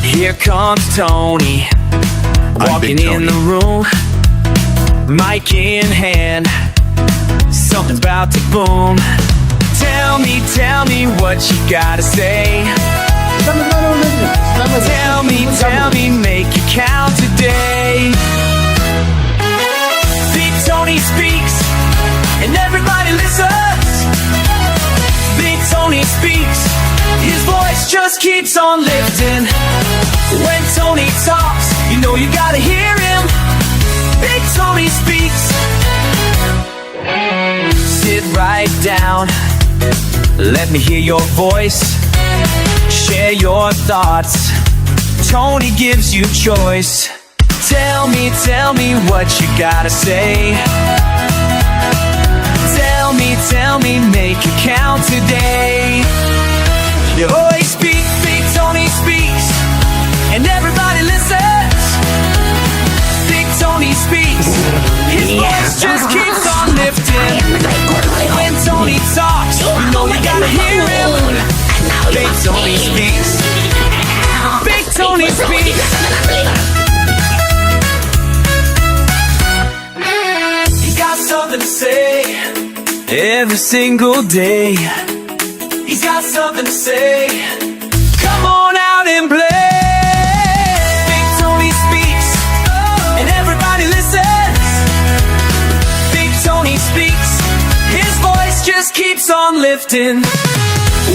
Here comes Tony, walking in the room, mic in hand, something's about to boom. Tell me what you gotta say. Tell me, make it count today. Big Tony speaks, and everybody listens. Big Tony speaks, his voice just keeps on lifting. When Tony talks, you know you gotta hear him. Big Tony speaks. Sit right down, let me hear your voice. Share your thoughts, Tony gives you choice. Tell me what you gotta say. Tell me, make it count today. You always speak, Big Tony speaks, and everybody listens. Big Tony speaks, his voice just keeps on lifting. When Tony talks, you know you gotta hear him. Big Tony speaks. Big Tony speaks. He's got something to say every single day. He's got something to say. Come on out and play. Big Tony speaks, and everybody listens. Big Tony speaks, his voice just keeps on lifting.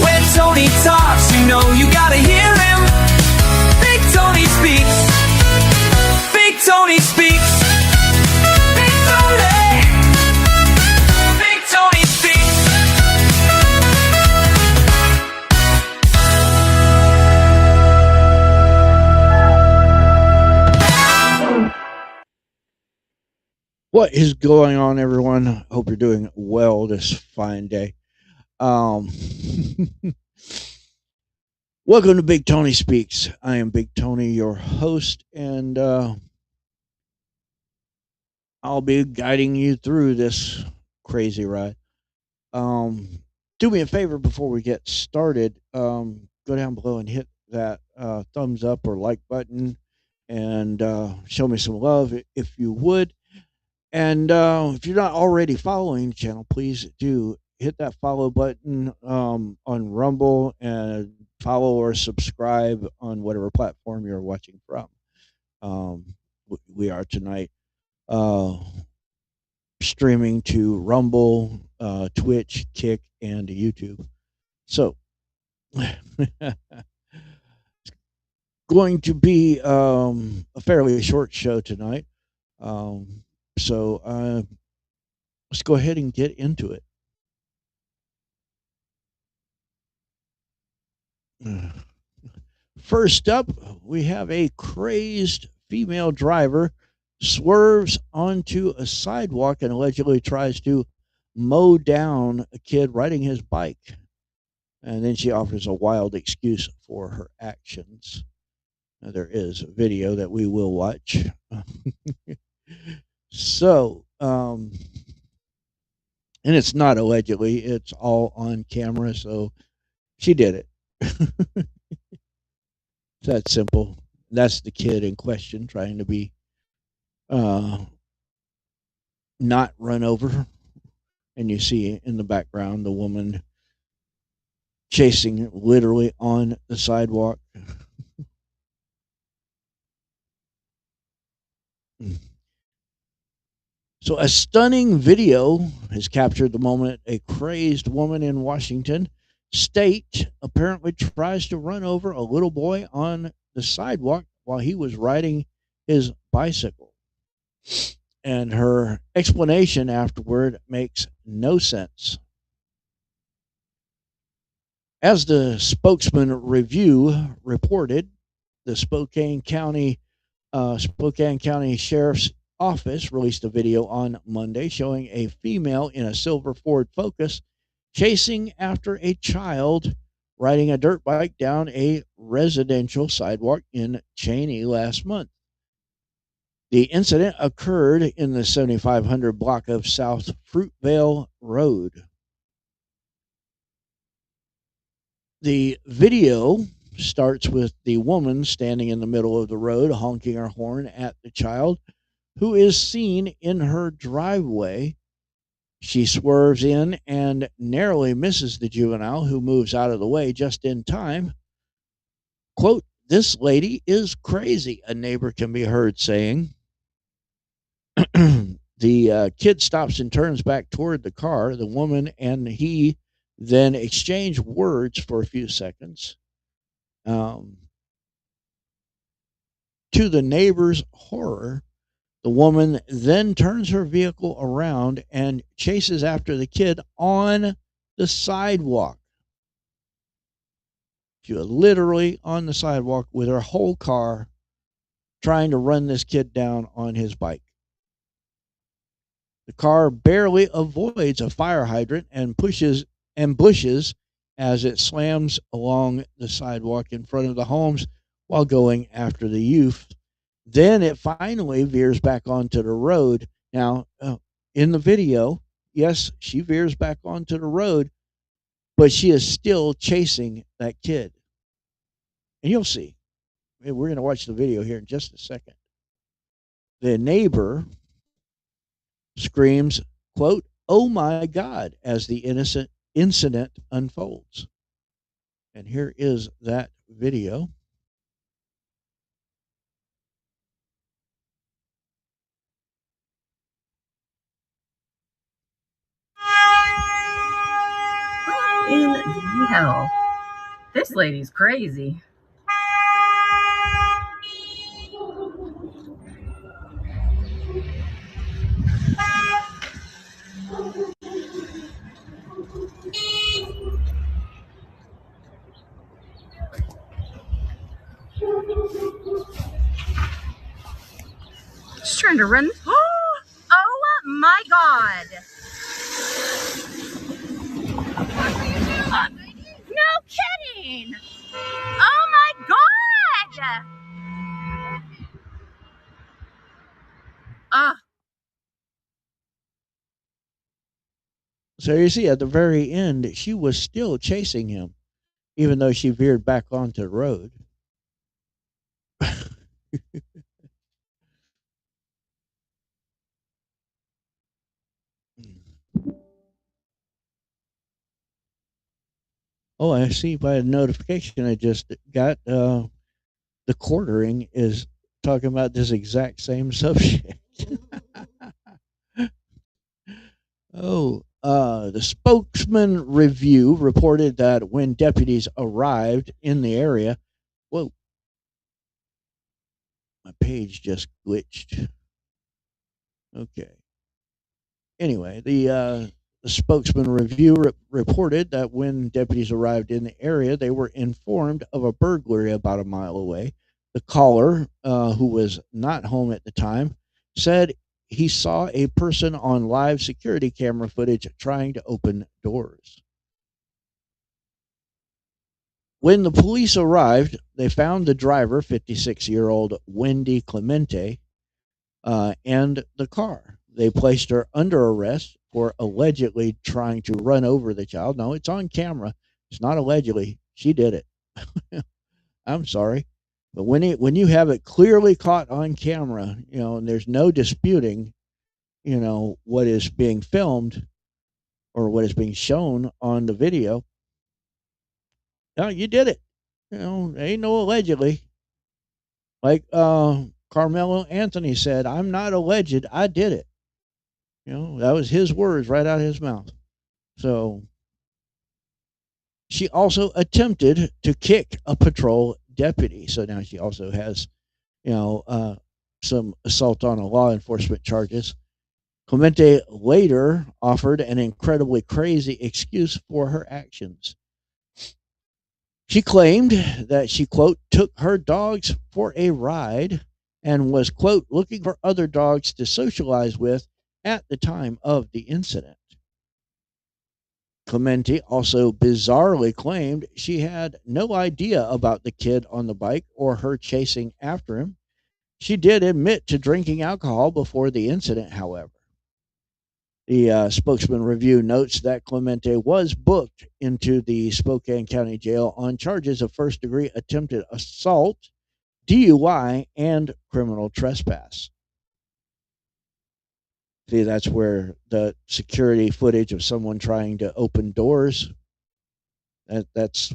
When Tony talks, you know you gotta hear him. Big Tony speaks. Big Tony speaks. Big Tony. Big Tony speaks. What is going on, everyone? Hope you're doing well this fine day. Welcome to Big Tony Speaks. I am Big Tony, your host, and I'll be guiding you through this crazy ride. Do me a favor before we get started. Go down below and hit that thumbs up or like button and show me some love if you would. And if you're not already following the channel, please do hit that follow button on Rumble and follow or subscribe on whatever platform you're watching from. We are tonight streaming to Rumble, Twitch, Kick, and YouTube. So it's going to be a fairly short show tonight. So let's go ahead and get into it. First up, we have a crazed female driver swerves onto a sidewalk and allegedly tries to mow down a kid riding his bike. And then she offers a wild excuse for her actions. Now, there is a video that we will watch. So, and it's not allegedly, it's all on camera, so she did it. It's that simple. That's the kid in question trying to be not run over. And you see in the background the woman chasing literally on the sidewalk. So a stunning video has captured the moment a crazed woman in Washington state apparently tries to run over a little boy on the sidewalk while he was riding his bicycle. And her explanation afterward makes no sense. As the Spokesman Review reported, the Spokane County Sheriff's Office released a video on Monday showing a female in a silver Ford Focus chasing after a child riding a dirt bike down a residential sidewalk in Cheney last month. The incident occurred in the 7500 block of South Fruitvale Road. The video starts with the woman standing in the middle of the road honking her horn at the child who is seen in her driveway. She swerves in and narrowly misses the juvenile who moves out of the way just in time. Quote, "This lady is crazy," a neighbor can be heard saying. The kid stops and turns back toward the car. The woman and he then exchange words for a few seconds. Um, to the neighbor's horror, the woman then turns her vehicle around and chases after the kid on the sidewalk. She was literally on the sidewalk with her whole car trying to run this kid down on his bike. The car barely avoids a fire hydrant and pushes bushes as it slams along the sidewalk in front of the homes while going after the youth. Then it finally veers back onto the road. Now, in the video, yes, she veers back onto the road, but she is still chasing that kid. And you'll see. We're going to watch the video here in just a second. The neighbor screams, quote, "Oh my God," as the innocent incident unfolds. And here is that video. In the hell? This lady's crazy. She's trying to run. Oh my God. No kidding. Oh my God. So you see, at the very end, she was still chasing him, even though she veered back onto the road. Oh, I see by a notification I just got. The quartering is talking about this exact same subject. The spokesman review reported that when deputies arrived in the area, whoa, my page just glitched. Okay. Anyway, the spokesman review reported that when deputies arrived in the area, they were informed of a burglary about a mile away. The caller, who was not home at the time, said he saw a person on live security camera footage trying to open doors. When the police arrived, they found the driver, 56-year-old Wendy Clemente, and the car. They placed her under arrest for allegedly trying to run over the child. No, it's on camera. It's not allegedly. She did it. I'm sorry. But when you have it clearly caught on camera, and there's no disputing, what is being filmed or what is being shown on the video, no, you did it. Ain't no allegedly. Like Carmelo Anthony said, "I'm not alleged. I did it." That was his words right out of his mouth. So she also attempted to kick a patrol deputy. So now she also has, some assault on a law enforcement charges. Clemente later offered an incredibly crazy excuse for her actions. She claimed that she, quote, "took her dogs for a ride and was, quote, looking for other dogs to socialize with at the time of the incident." Clemente also bizarrely claimed she had no idea about the kid on the bike or her chasing after him. She did admit to drinking alcohol before the incident, however. The spokesman review notes that Clemente was booked into the Spokane County Jail on charges of first degree attempted assault, DUI, and criminal trespass. See, that's where the security footage of someone trying to open doors. That's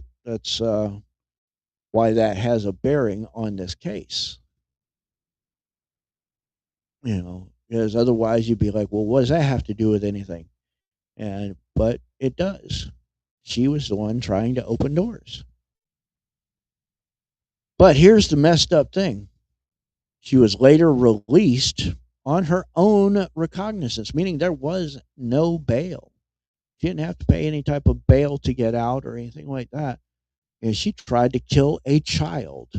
why that has a bearing on this case. Because otherwise you'd be like, well, what does that have to do with anything? But it does. She was the one trying to open doors. But here's the messed up thing. She was later released on her own recognizance, meaning there was no bail. She didn't have to pay any type of bail to get out or anything like that. And she tried to kill a child.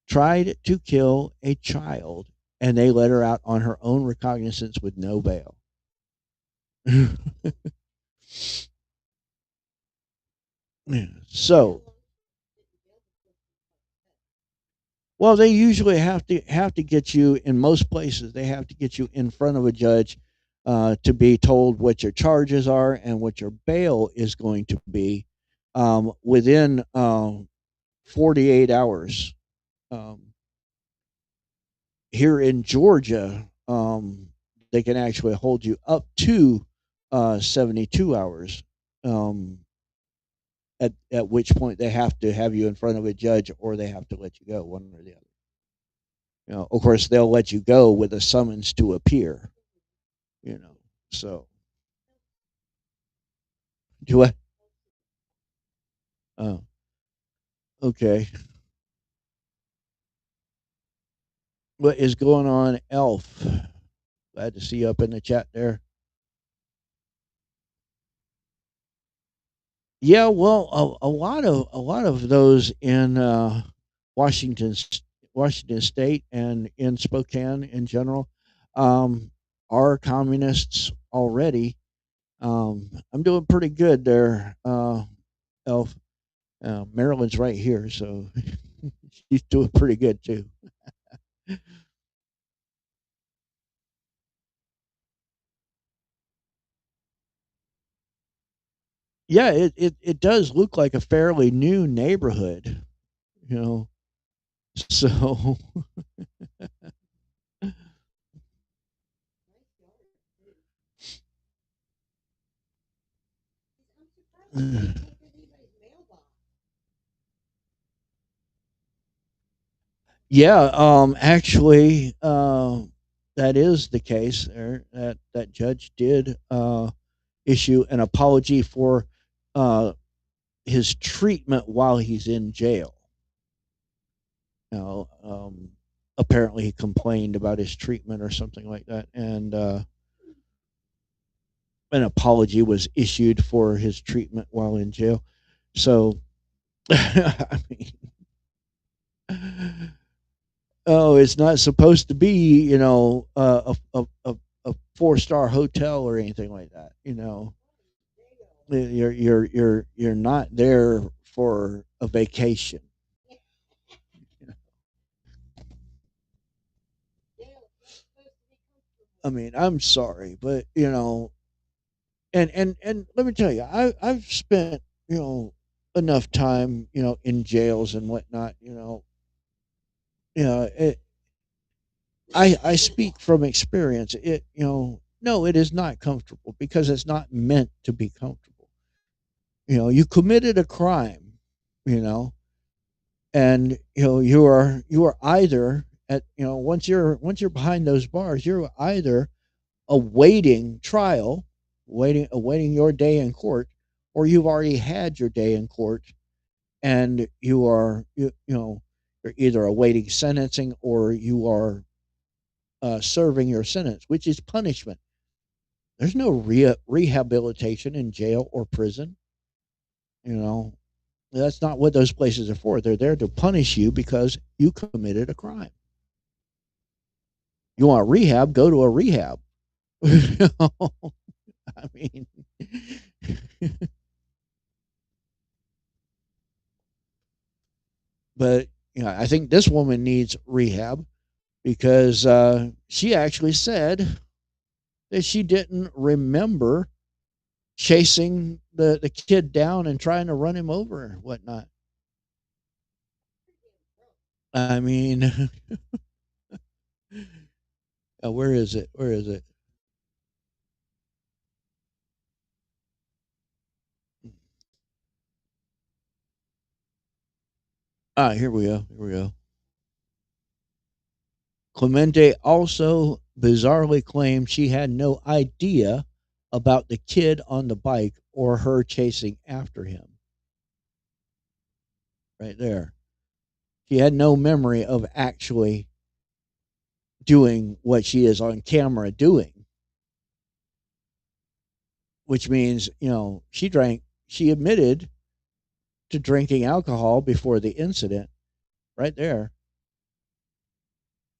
Tried to kill a child, and they let her out on her own recognizance with no bail. So, well, they usually have to get you in most places. They have to get you in front of a judge to be told what your charges are and what your bail is going to be within 48 hours. Um, Here in Georgia, they can actually hold you up to 72 hours. At which point they have to have you in front of a judge, or they have to let you go, one or the other. Of course, they'll let you go with a summons to appear. So do I? Oh, okay. What is going on, Elf? Glad to see you up in the chat there. Yeah, well, a lot of those in Washington Washington State and in Spokane in general um, are communists already. I'm doing pretty good there, Elf. Maryland's right here, so she's doing pretty good too. Yeah, it does look like a fairly new neighborhood, you know. So yeah, actually, that is the case. There, that judge did issue an apology for uh, his treatment while he's in jail. You know, apparently he complained about his treatment or something like that, and an apology was issued for his treatment while in jail. So, I mean, oh, it's not supposed to be, a 4-star hotel or anything like that. You're not there for a vacation. I mean, I'm sorry, but and let me tell you, I've spent enough time in jails and whatnot. It, I speak from experience. No, it is not comfortable because it's not meant to be comfortable. You committed a crime, you know, and you are either at once you're behind those bars, you're either awaiting trial, awaiting your day in court, or you've already had your day in court, and you're either awaiting sentencing or you are serving your sentence, which is punishment. There's no rehabilitation in jail or prison. You know, that's not what those places are for. They're there to punish you because you committed a crime. You want rehab? Go to a rehab. I mean, but I think this woman needs rehab because she actually said that she didn't remember chasing the kid down and trying to run him over and whatnot. I mean, where is it? Where is it? Ah, here we go. Here we go. Clemente also bizarrely claimed she had no idea about the kid on the bike or her chasing after him. Right there. She had no memory of actually doing what she is on camera doing, which means, she admitted to drinking alcohol before the incident right there.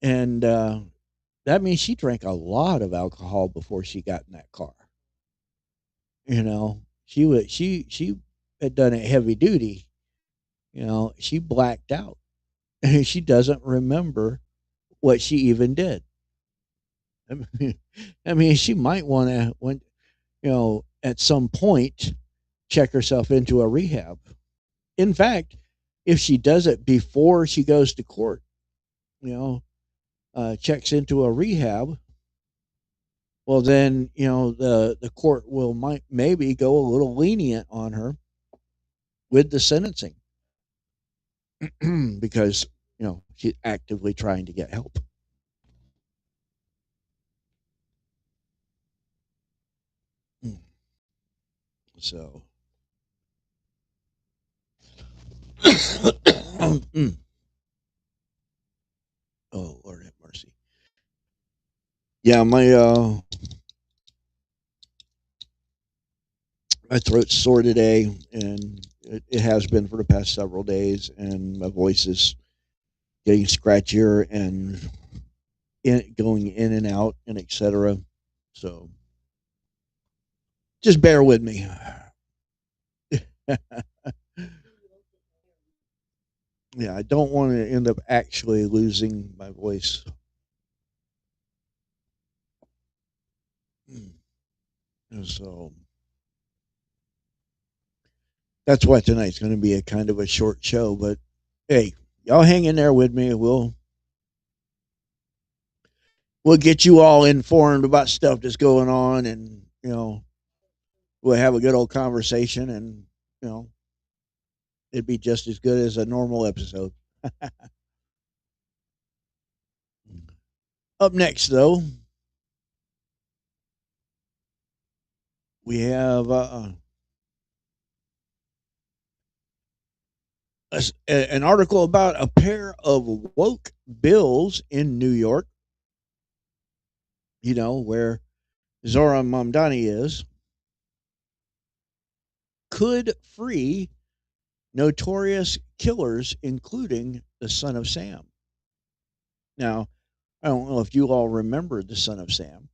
And that means she drank a lot of alcohol before she got in that car. She had done it heavy duty. She blacked out. She doesn't remember what she even did. I mean, she might want to, at some point, check herself into a rehab. In fact, if she does it before she goes to court, you know, checks into a rehab, well, then the court will might maybe go a little lenient on her with the sentencing because she's actively trying to get help. So, oh Lord have mercy. Yeah, my throat's sore today, and it has been for the past several days, and my voice is getting scratchier and going in and out and etc. So just bear with me. Yeah, I don't want to end up actually losing my voice. So that's why tonight's going to be a kind of a short show. But hey, y'all hang in there with me. We'll get you all informed about stuff that's going on, and we'll have a good old conversation, and you know it'd be just as good as a normal episode. Up next, though, we have an article about a pair of woke bills in New York. Where Zora Mamdani is, could free notorious killers, including the Son of Sam. Now, I don't know if you all remember the Son of Sam.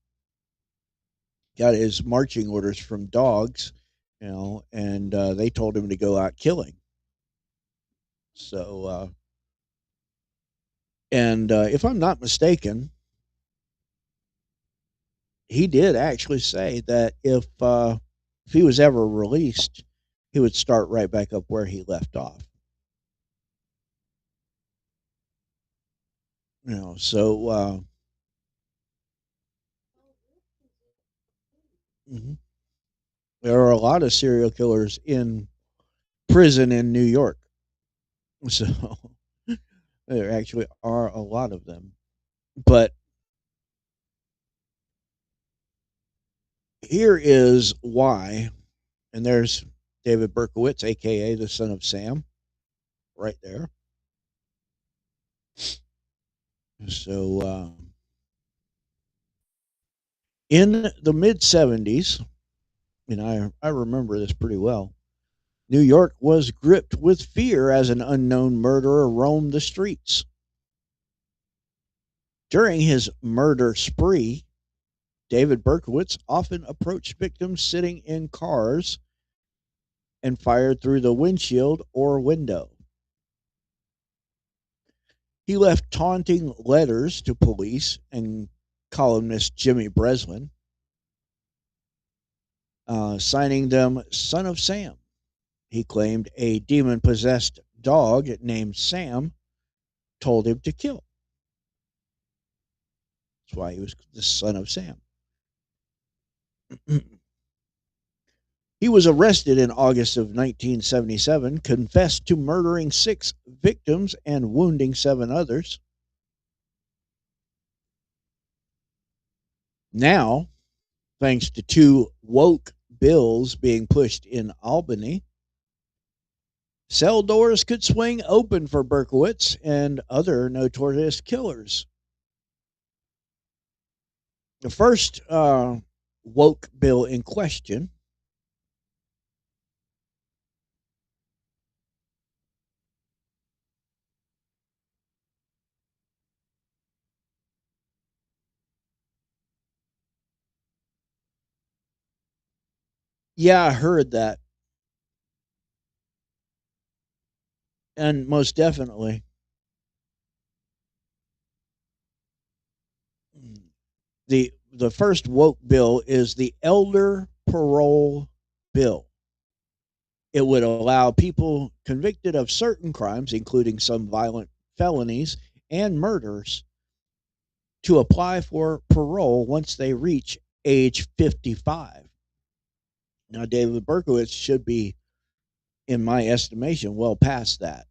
Got his marching orders from dogs, and they told him to go out killing. So, and if I'm not mistaken, he did actually say that if he was ever released, he would start right back up where he left off. So mhm. There are a lot of serial killers in prison in New York. So there actually are a lot of them. But here is why, and there's David Berkowitz, aka the Son of Sam, right there. So in the mid 70s, and I remember this pretty well, New York was gripped with fear as an unknown murderer roamed the streets. During his murder spree, David Berkowitz often approached victims sitting in cars and fired through the windshield or window. He left taunting letters to police and columnist Jimmy Breslin, signing them Son of Sam. He claimed a demon possessed dog named Sam told him to kill. That's why he was the Son of Sam. He was arrested in August of 1977, confessed to murdering 6 victims and wounding 7 others. Now, thanks to 2 woke bills being pushed in Albany, cell doors could swing open for Berkowitz and other notorious killers. The first woke bill in question yeah, I heard that. And most definitely, the first woke bill is the elder parole bill. It would allow people convicted of certain crimes, including some violent felonies and murders, to apply for parole once they reach age 55. Now, David Berkowitz should be, in my estimation, well past that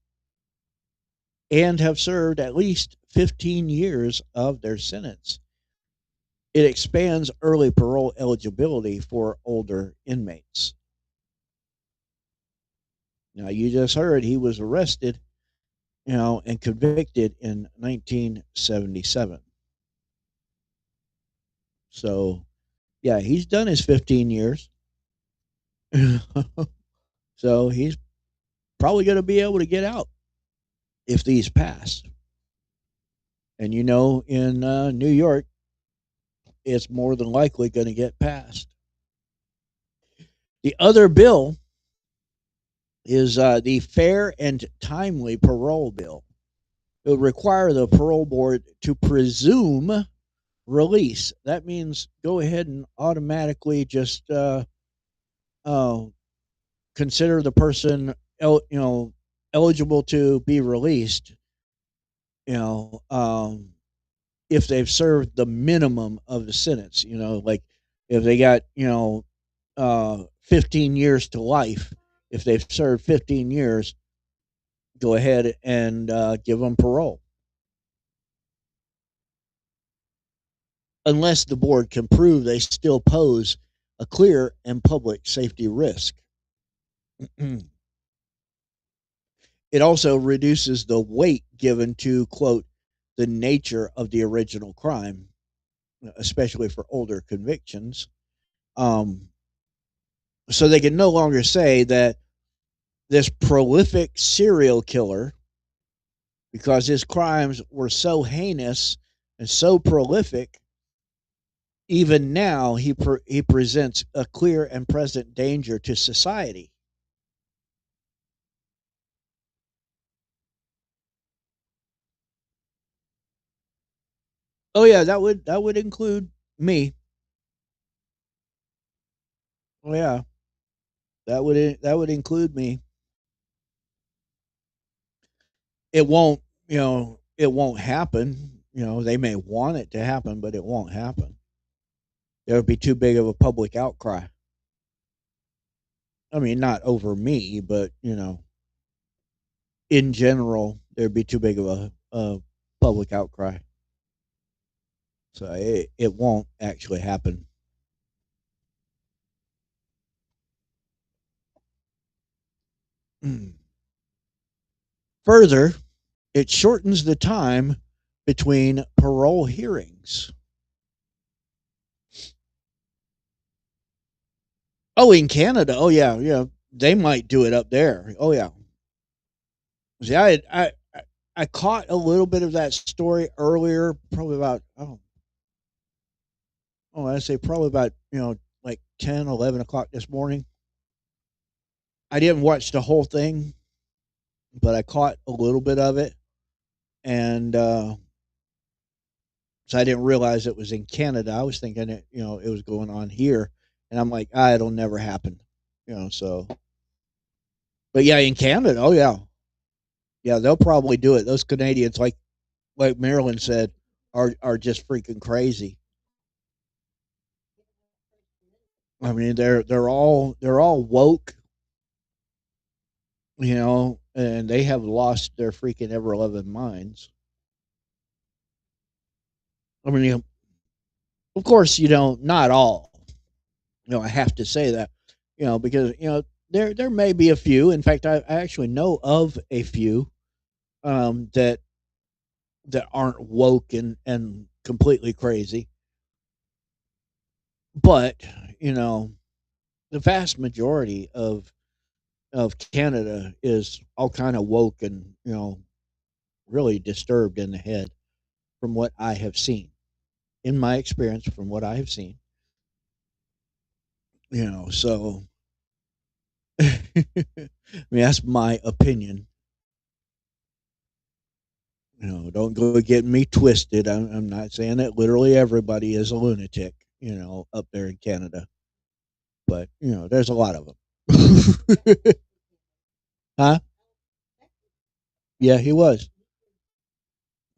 and have served at least 15 years of their sentence. It expands early parole eligibility for older inmates. Now, you just heard he was arrested, and convicted in 1977. So, yeah, he's done his 15 years. So, he's probably going to be able to get out if these pass. And in New York, it's more than likely going to get passed. The other bill is the Fair and Timely Parole Bill. It would require the parole board to presume release. That means go ahead and automatically just consider the person eligible to be released. You know, if they've served the minimum of the sentence. Like if they got 15 years to life. If they've served 15 years, go ahead and give them parole. Unless the board can prove they still pose a clear and public safety risk. It also reduces the weight given to, quote, the nature of the original crime, especially for older convictions. So they can no longer say that this prolific serial killer, because his crimes were so heinous and so prolific, even now he presents a clear and present danger to society. Oh yeah, that would include me. Oh yeah, that would include me. It won't happen. They may want it to happen, but it won't happen. There would be too big of a public outcry. I mean, not over me, but in general, there'd be too big of a public outcry. So it won't actually happen. Further, it shortens the time between parole hearings. Oh, in Canada. Oh yeah, yeah. They might do it up there. Oh yeah. See, I caught a little bit of that story earlier, probably about I say probably about like 10, 11 o'clock this morning. I didn't watch the whole thing, but I caught a little bit of it. and so I didn't realize it was in Canada. I was thinking it was going on here, and I'm like, it'll never happen, So, but yeah, in Canada, oh yeah, yeah, they'll probably do it. Those Canadians, like Marilyn said, are just freaking crazy. I mean, they're all woke, and they have lost their freaking ever loving minds. I mean, of course, not all. I have to say that, because there may be a few. In fact, I actually know of a few that aren't woke and completely crazy, but you know, the vast majority of Canada is all kind of woke and really disturbed in the head from what I have seen. In my experience, from what I have seen, so I mean that's my opinion. Don't go getting me twisted. I'm not saying that literally everybody is a lunatic, up there in Canada, but there's a lot of them. Huh? Yeah, he was.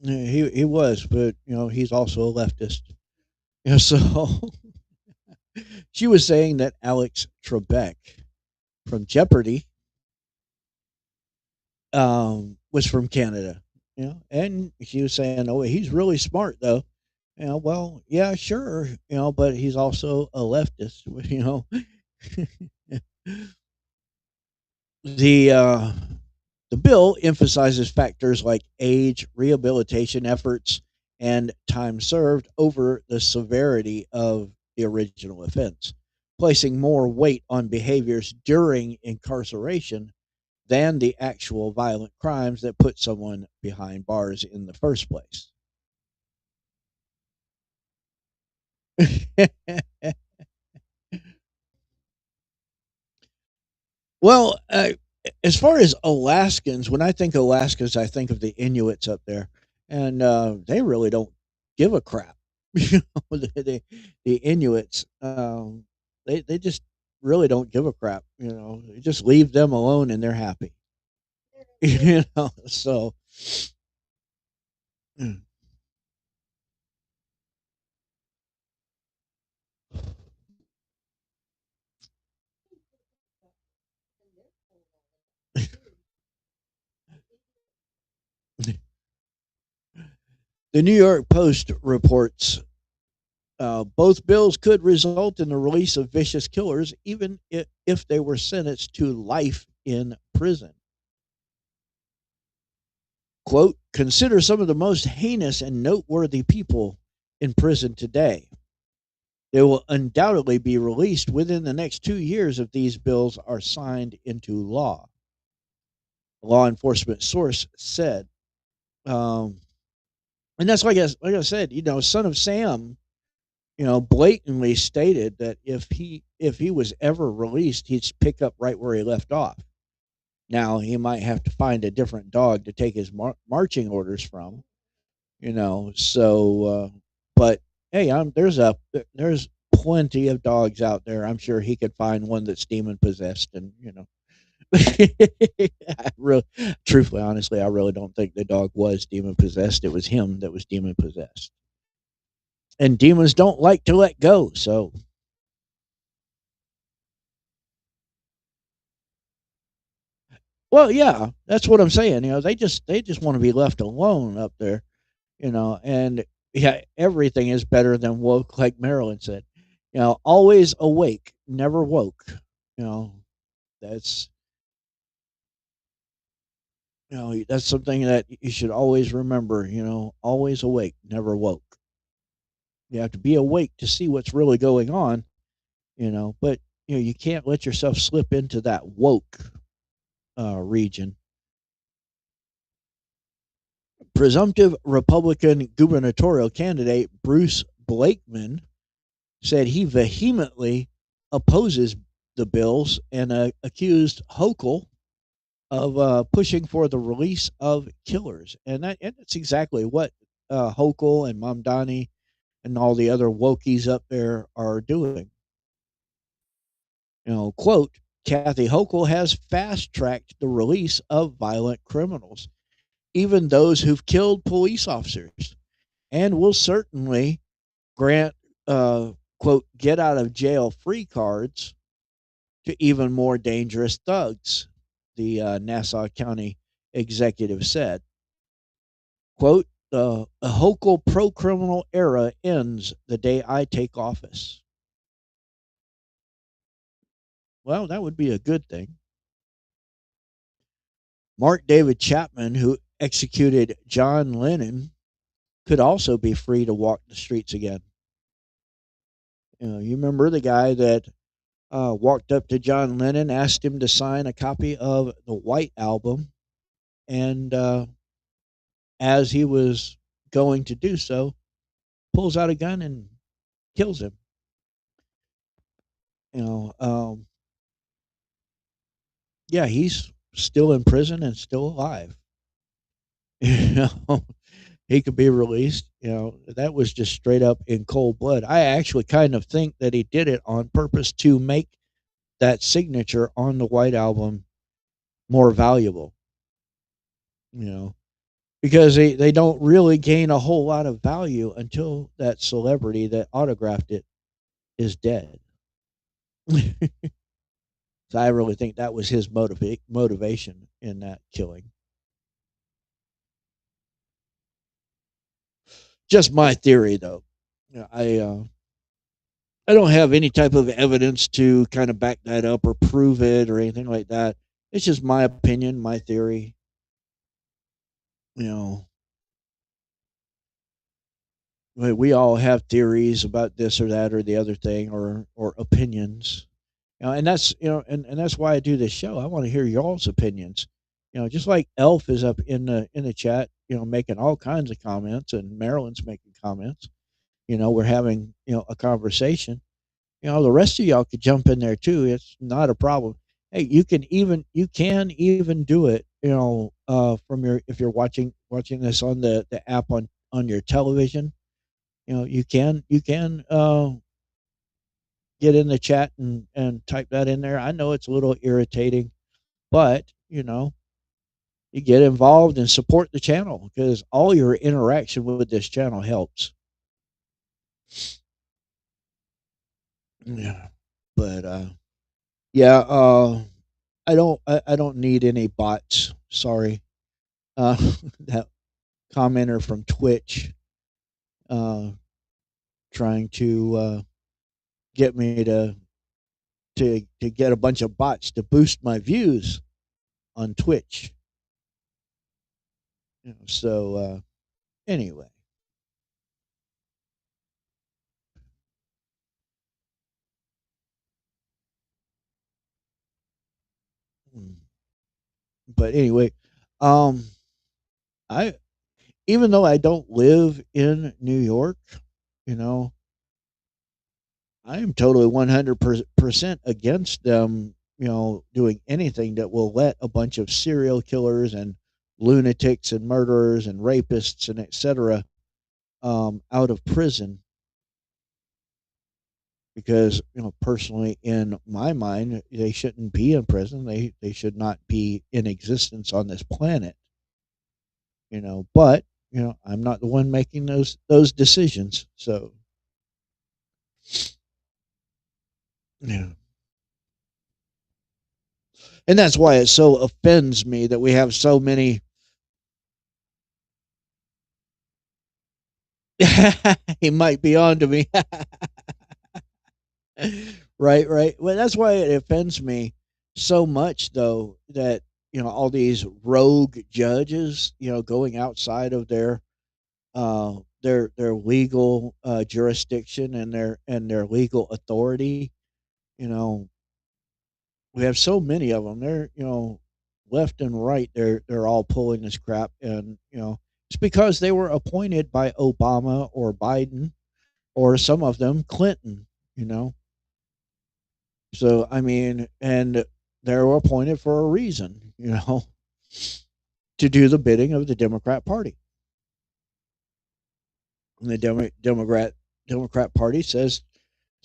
Yeah, he was, but he's also a leftist. Yeah, so she was saying that Alex Trebek from Jeopardy was from Canada. And she was saying, "Oh, he's really smart, though." Well, yeah, sure, but he's also a leftist. the uh, the bill emphasizes factors like age, rehabilitation efforts, and time served over the severity of the original offense, placing more weight on behaviors during incarceration than the actual violent crimes that put someone behind bars in the first place. Well, as far as Alaskans, when I think Alaskans, I think of the Inuits up there, and they really don't give a crap. The Inuits, they just really don't give a crap. You just leave them alone, and they're happy. So the New York Post reports both bills could result in the release of vicious killers, even if they were sentenced to life in prison. Quote, consider some of the most heinous and noteworthy people in prison today. They will undoubtedly be released within the next 2 years if these bills are signed into law. A law enforcement source said. And that's like I said, Son of Sam, blatantly stated that if he was ever released, he'd pick up right where he left off. Now he might have to find a different dog to take his marching orders from, but hey, there's plenty of dogs out there. I'm sure he could find one that's demon possessed, and I really, truthfully, honestly, I really don't think the dog was demon possessed. It was him that was demon possessed, and demons don't like to let go. So, well, yeah, that's what I'm saying. They just want to be left alone up there. And yeah, everything is better than woke, like Marilyn said. Always awake, never woke. You know, that's that's something that you should always remember. Always awake, never woke. You have to be awake to see what's really going on. But you can't let yourself slip into that woke region. Presumptive Republican gubernatorial candidate Bruce Blakeman said he vehemently opposes the bills and accused Hochul of pushing for the release of killers, and that's exactly what Hochul and Mamdani and all the other wokies up there are doing. Quote, Kathy Hochul has fast tracked the release of violent criminals, even those who've killed police officers, and will certainly grant, quote, get out of jail free cards to even more dangerous thugs, the Nassau County executive said. Quote, the Hochul pro criminal era ends the day I take office. Well, that would be a good thing. Mark David Chapman, who executed John Lennon, could also be free to walk the streets again. You remember the guy that walked up to John Lennon, asked him to sign a copy of the White Album, and as he was going to do so, pulls out a gun and kills him. You know, yeah, he's still in prison and still alive. You know, he could be released. That was just straight up in cold blood. I actually kind of think that he did it on purpose to make that signature on the White Album more valuable. You know, because they don't really gain a whole lot of value until that celebrity that autographed it is dead. So I really think that was his motivation in that killing. Just my theory, though. I don't have any type of evidence to kind of back that up or prove it or anything like that. It's just my opinion, my theory. You know, we all have theories about this or that or the other thing or opinions. And that's and that's why I do this show. I want to hear y'all's opinions. Just like Elf is up in the chat, making all kinds of comments, and Marilyn's making comments. We're having a conversation. The rest of y'all could jump in there too. It's not a problem. Hey, you can even do it. From your if you're watching this on the app on your television. You can get in the chat and type that in there. I know it's a little irritating, but you get involved and support the channel because all your interaction with this channel helps. Yeah, but yeah, I don't need any bots. Sorry, that commenter from Twitch, uh, trying to get me to get a bunch of bots to boost my views on Twitch. So anyway. But anyway, um, I even though I don't live in New York, you know, I am totally 100% against them, doing anything that will let a bunch of serial killers and lunatics and murderers and rapists and etc. Out of prison. Because personally, in my mind, they shouldn't be in prison. They should not be in existence on this planet. But I'm not the one making those decisions. So yeah. And that's why it so offends me that we have so many. He might be on to me. Right. Well, that's why it offends me so much, though, that all these rogue judges, going outside of their legal jurisdiction and their legal authority. You know, we have so many of them. They're left and right. They're all pulling this crap, and it's because they were appointed by Obama or Biden or some of them Clinton. You know, so I mean, and they were appointed for a reason, to do the bidding of the Democrat Party. And the Democrat Party says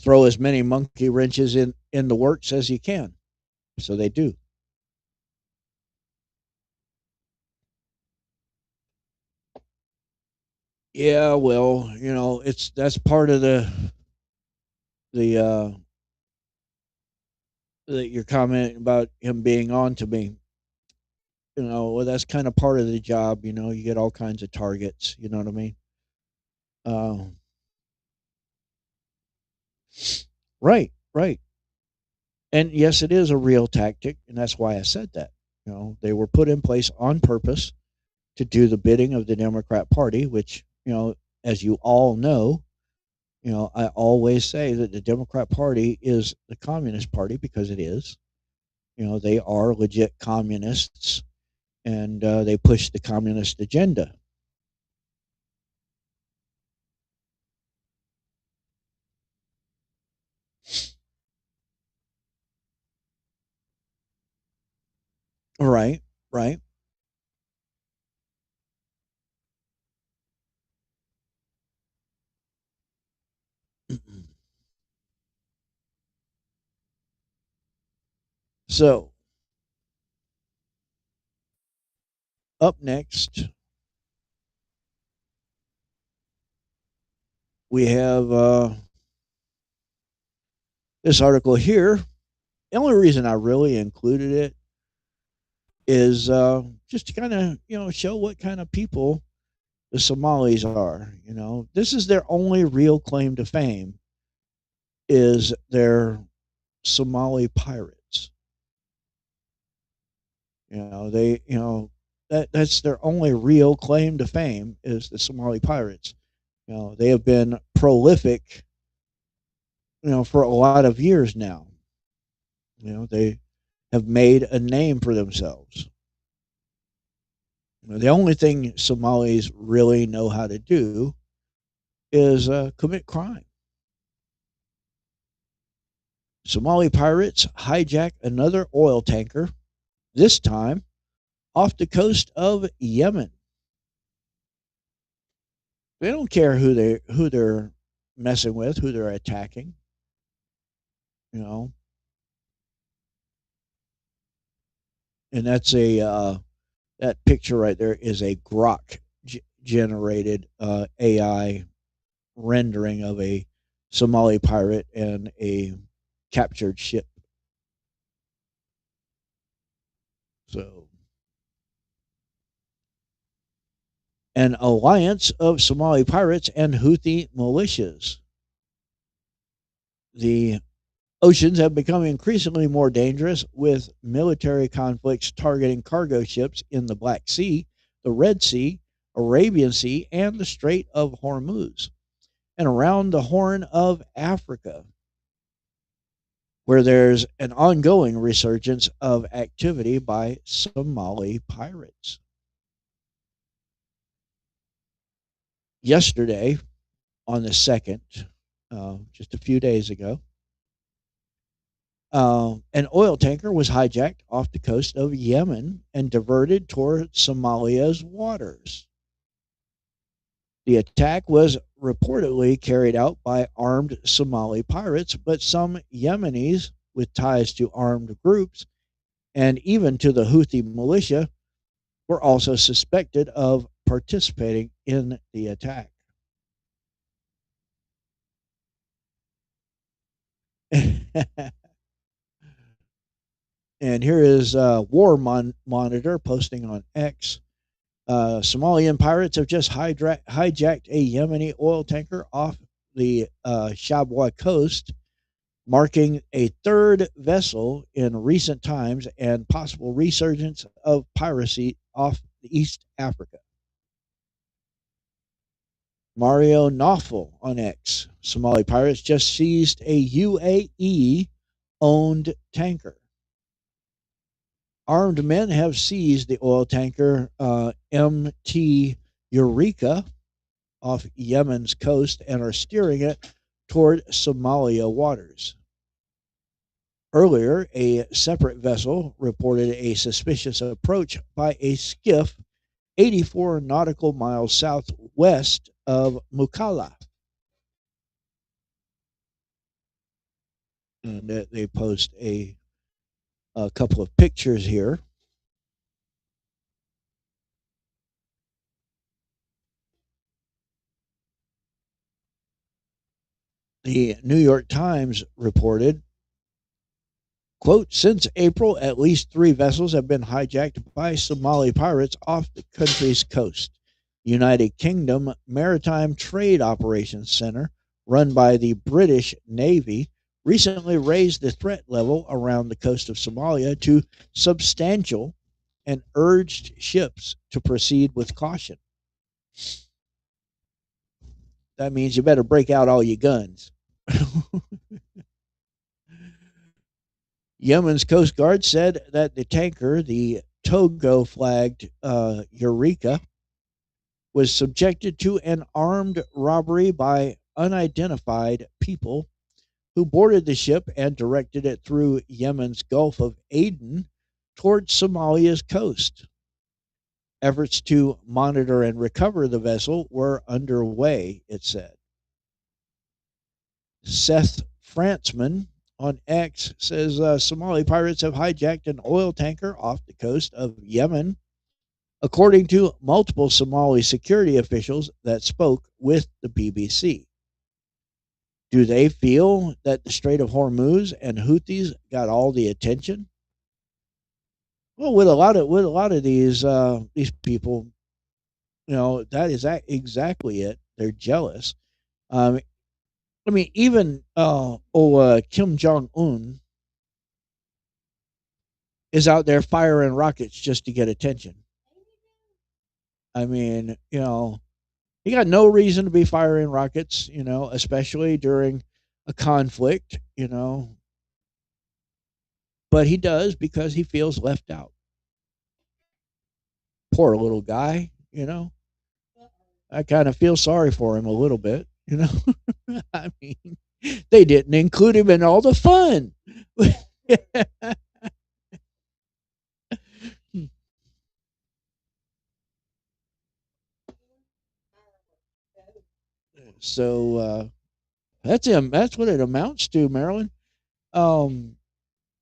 throw as many monkey wrenches in the works as you can. So they do. Yeah, well, that's part of the that you're commenting about him being on to me. Well, that's kind of part of the job. You get all kinds of targets. You know what I mean? Uh, right, right. And yes, it is a real tactic, and that's why I said that. They were put in place on purpose to do the bidding of the Democrat Party, which, as you all know, I always say that the Democrat Party is the Communist Party because it is. They are legit communists, and they push the communist agenda. Right, right. So, up next, we have this article here. The only reason I really included it is just to kind of show what kind of people the Somalis are. This is their only real claim to fame is their Somali pirates. They that's their only real claim to fame is the Somali pirates. They have been prolific, for a lot of years now. They have made a name for themselves. The only thing Somalis really know how to do is commit crime. Somali pirates hijack another oil tanker, this time off the coast of Yemen. They don't care who they're messing with, who they're attacking. You know, and that's that picture right there is a Grok generated AI rendering of a Somali pirate and a captured ship. So, an alliance of Somali pirates and Houthi militias. The oceans have become increasingly more dangerous with military conflicts targeting cargo ships in the Black Sea, the Red Sea, Arabian Sea, and the Strait of Hormuz, and around the Horn of Africa, where there's an ongoing resurgence of activity by Somali pirates. Yesterday, on the 2nd, just a few days ago, an oil tanker was hijacked off the coast of Yemen and diverted toward Somalia's waters. The attack was reportedly carried out by armed Somali pirates, but some Yemenis with ties to armed groups and even to the Houthi militia were also suspected of participating in the attack. And here is War Monitor posting on X. Somalian pirates have just hijacked a Yemeni oil tanker off the Shabwa coast, marking a third vessel in recent times and possible resurgence of piracy off East Africa. Mario Nawful on X. Somali pirates just seized a UAE owned tanker. Armed men have seized the oil tanker MT Eureka off Yemen's coast and are steering it toward Somalia waters. Earlier, a separate vessel reported a suspicious approach by a skiff 84 nautical miles southwest of Mukalla. And they post a couple of pictures here. The New York Times reported, quote, since April, at least 3 vessels have been hijacked by Somali pirates off the country's coast. United Kingdom Maritime Trade Operations Center, run by the British Navy, recently raised the threat level around the coast of Somalia to substantial and urged ships to proceed with caution. That means you better break out all your guns. Yemen's Coast Guard said that the tanker, the Togo flagged Eureka, was subjected to an armed robbery by unidentified people who boarded the ship and directed it through Yemen's Gulf of Aden towards Somalia's coast. Efforts to monitor and recover the vessel were underway, it said. Seth Frantzman on X says Somali pirates have hijacked an oil tanker off the coast of Yemen, according to multiple Somali security officials that spoke with the BBC. Do they feel that the Strait of Hormuz and Houthis got all the attention? Well, with a lot of these people, that is exactly it. They're jealous. Um, I mean, even Kim Jong Un is out there firing rockets just to get attention. I mean, he got no reason to be firing rockets, especially during a conflict, but he does because he feels left out. Poor little guy, I kind of feel sorry for him a little bit. I mean, they didn't include him in all the fun. So that's him. That's what it amounts to, Marilyn. Um,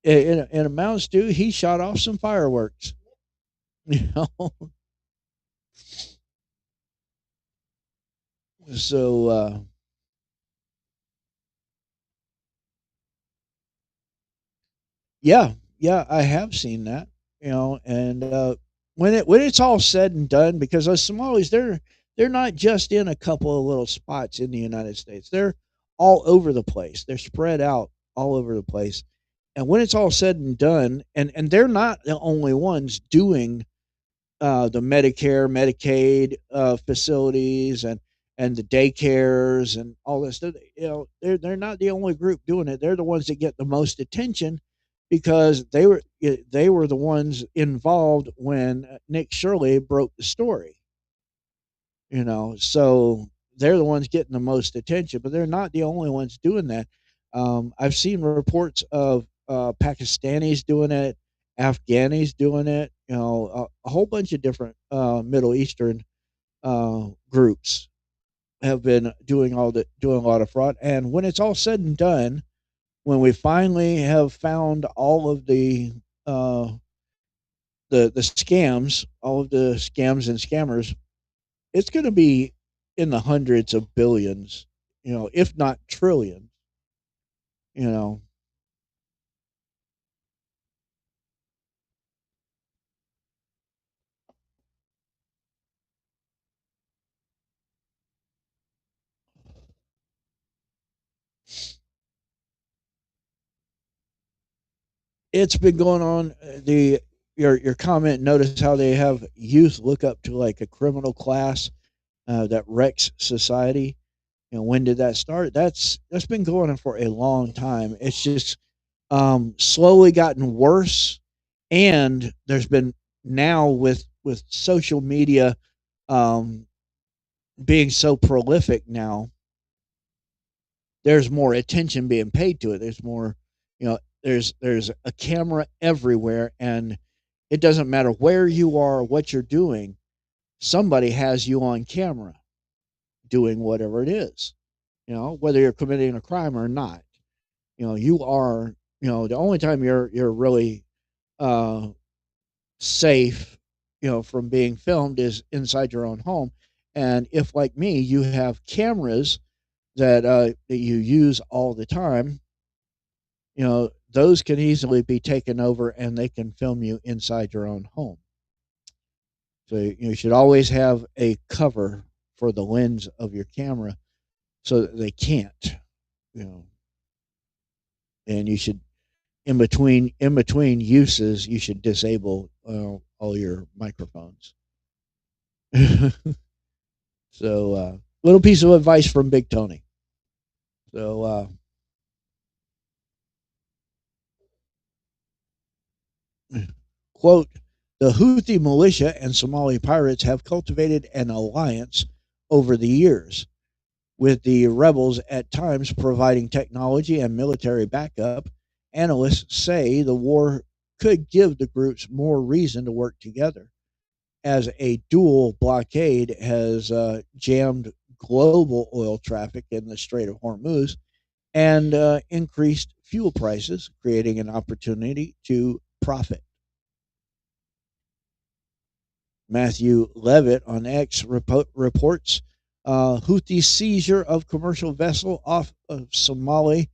it amounts to he shot off some fireworks. You know, so yeah, yeah, I have seen that. And when it's all said and done, because those Somalis, they're not just in a couple of little spots in the United States. They're all over the place. They're spread out all over the place. And when it's all said and done, and they're not the only ones doing the Medicare, Medicaid facilities and the daycares and all this stuff. They're not the only group doing it. They're the ones that get the most attention because they were the ones involved when Nick Shirley broke the story. So they're the ones getting the most attention, but they're not the only ones doing that. I've seen reports of Pakistanis doing it, Afghanis doing it, a whole bunch of different Middle Eastern groups have been doing a lot of fraud. And when it's all said and done, when we finally have found all of uh, the scams, all of the scams and scammers, it's going to be in the hundreds of billions, if not trillions. You know, it's been going on. The your comment. Notice how they have youth look up to like a criminal class that wrecks society. When did that start? That's been going on for a long time. It's just slowly gotten worse, and there's been now with social media um, being so prolific now. There's more attention being paid to it. There's more, you know, there's a camera everywhere, and it doesn't matter where you are or what you're doing. Somebody has you on camera doing whatever it is. Whether you're committing a crime or not. You are. The only time you're really uh, safe, from being filmed is inside your own home. And if, like me, you have cameras that you use all the time, those can easily be taken over and they can film you inside your own home. So you should always have a cover for the lens of your camera so that they can't, you know, and you should in between uses you should disable all your microphones. So little piece of advice from Big Tony. So quote, the Houthi militia and Somali pirates have cultivated an alliance over the years, with the rebels at times providing technology and military backup. Analysts say the war could give the groups more reason to work together, as a dual blockade has jammed global oil traffic in the Strait of Hormuz and increased fuel prices, creating an opportunity to profit. Matthew Levitt on X reports Houthi seizure of commercial vessel off of Somalia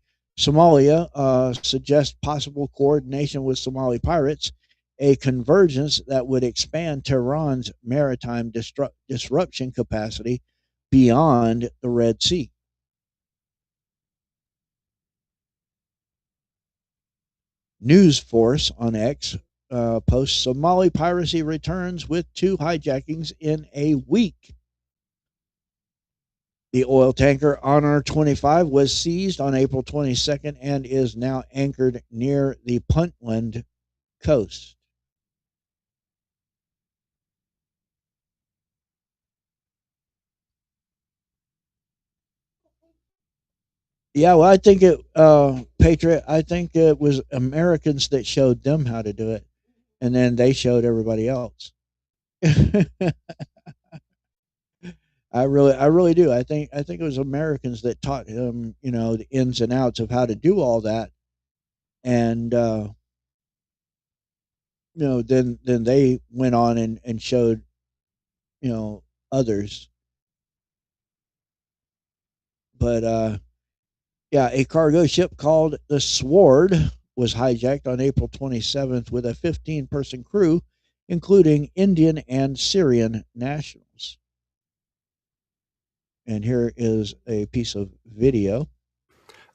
suggests possible coordination with Somali pirates, a convergence that would expand Tehran's maritime disruption capacity beyond the Red Sea. News Force on X posts Somali piracy returns with 2 hijackings in a week. The oil tanker Honor 25 was seized on April 22nd and is now anchored near the Puntland coast. Yeah, well, I think Patriot, I think it was Americans that showed them how to do it, and then they showed everybody else. I really do. I think it was Americans that taught him, the ins and outs of how to do all that, and then they went on and showed, others. But yeah, a cargo ship called the Sword was hijacked on April 27th with a 15-person crew, including Indian and Syrian nationals. And here is a piece of video.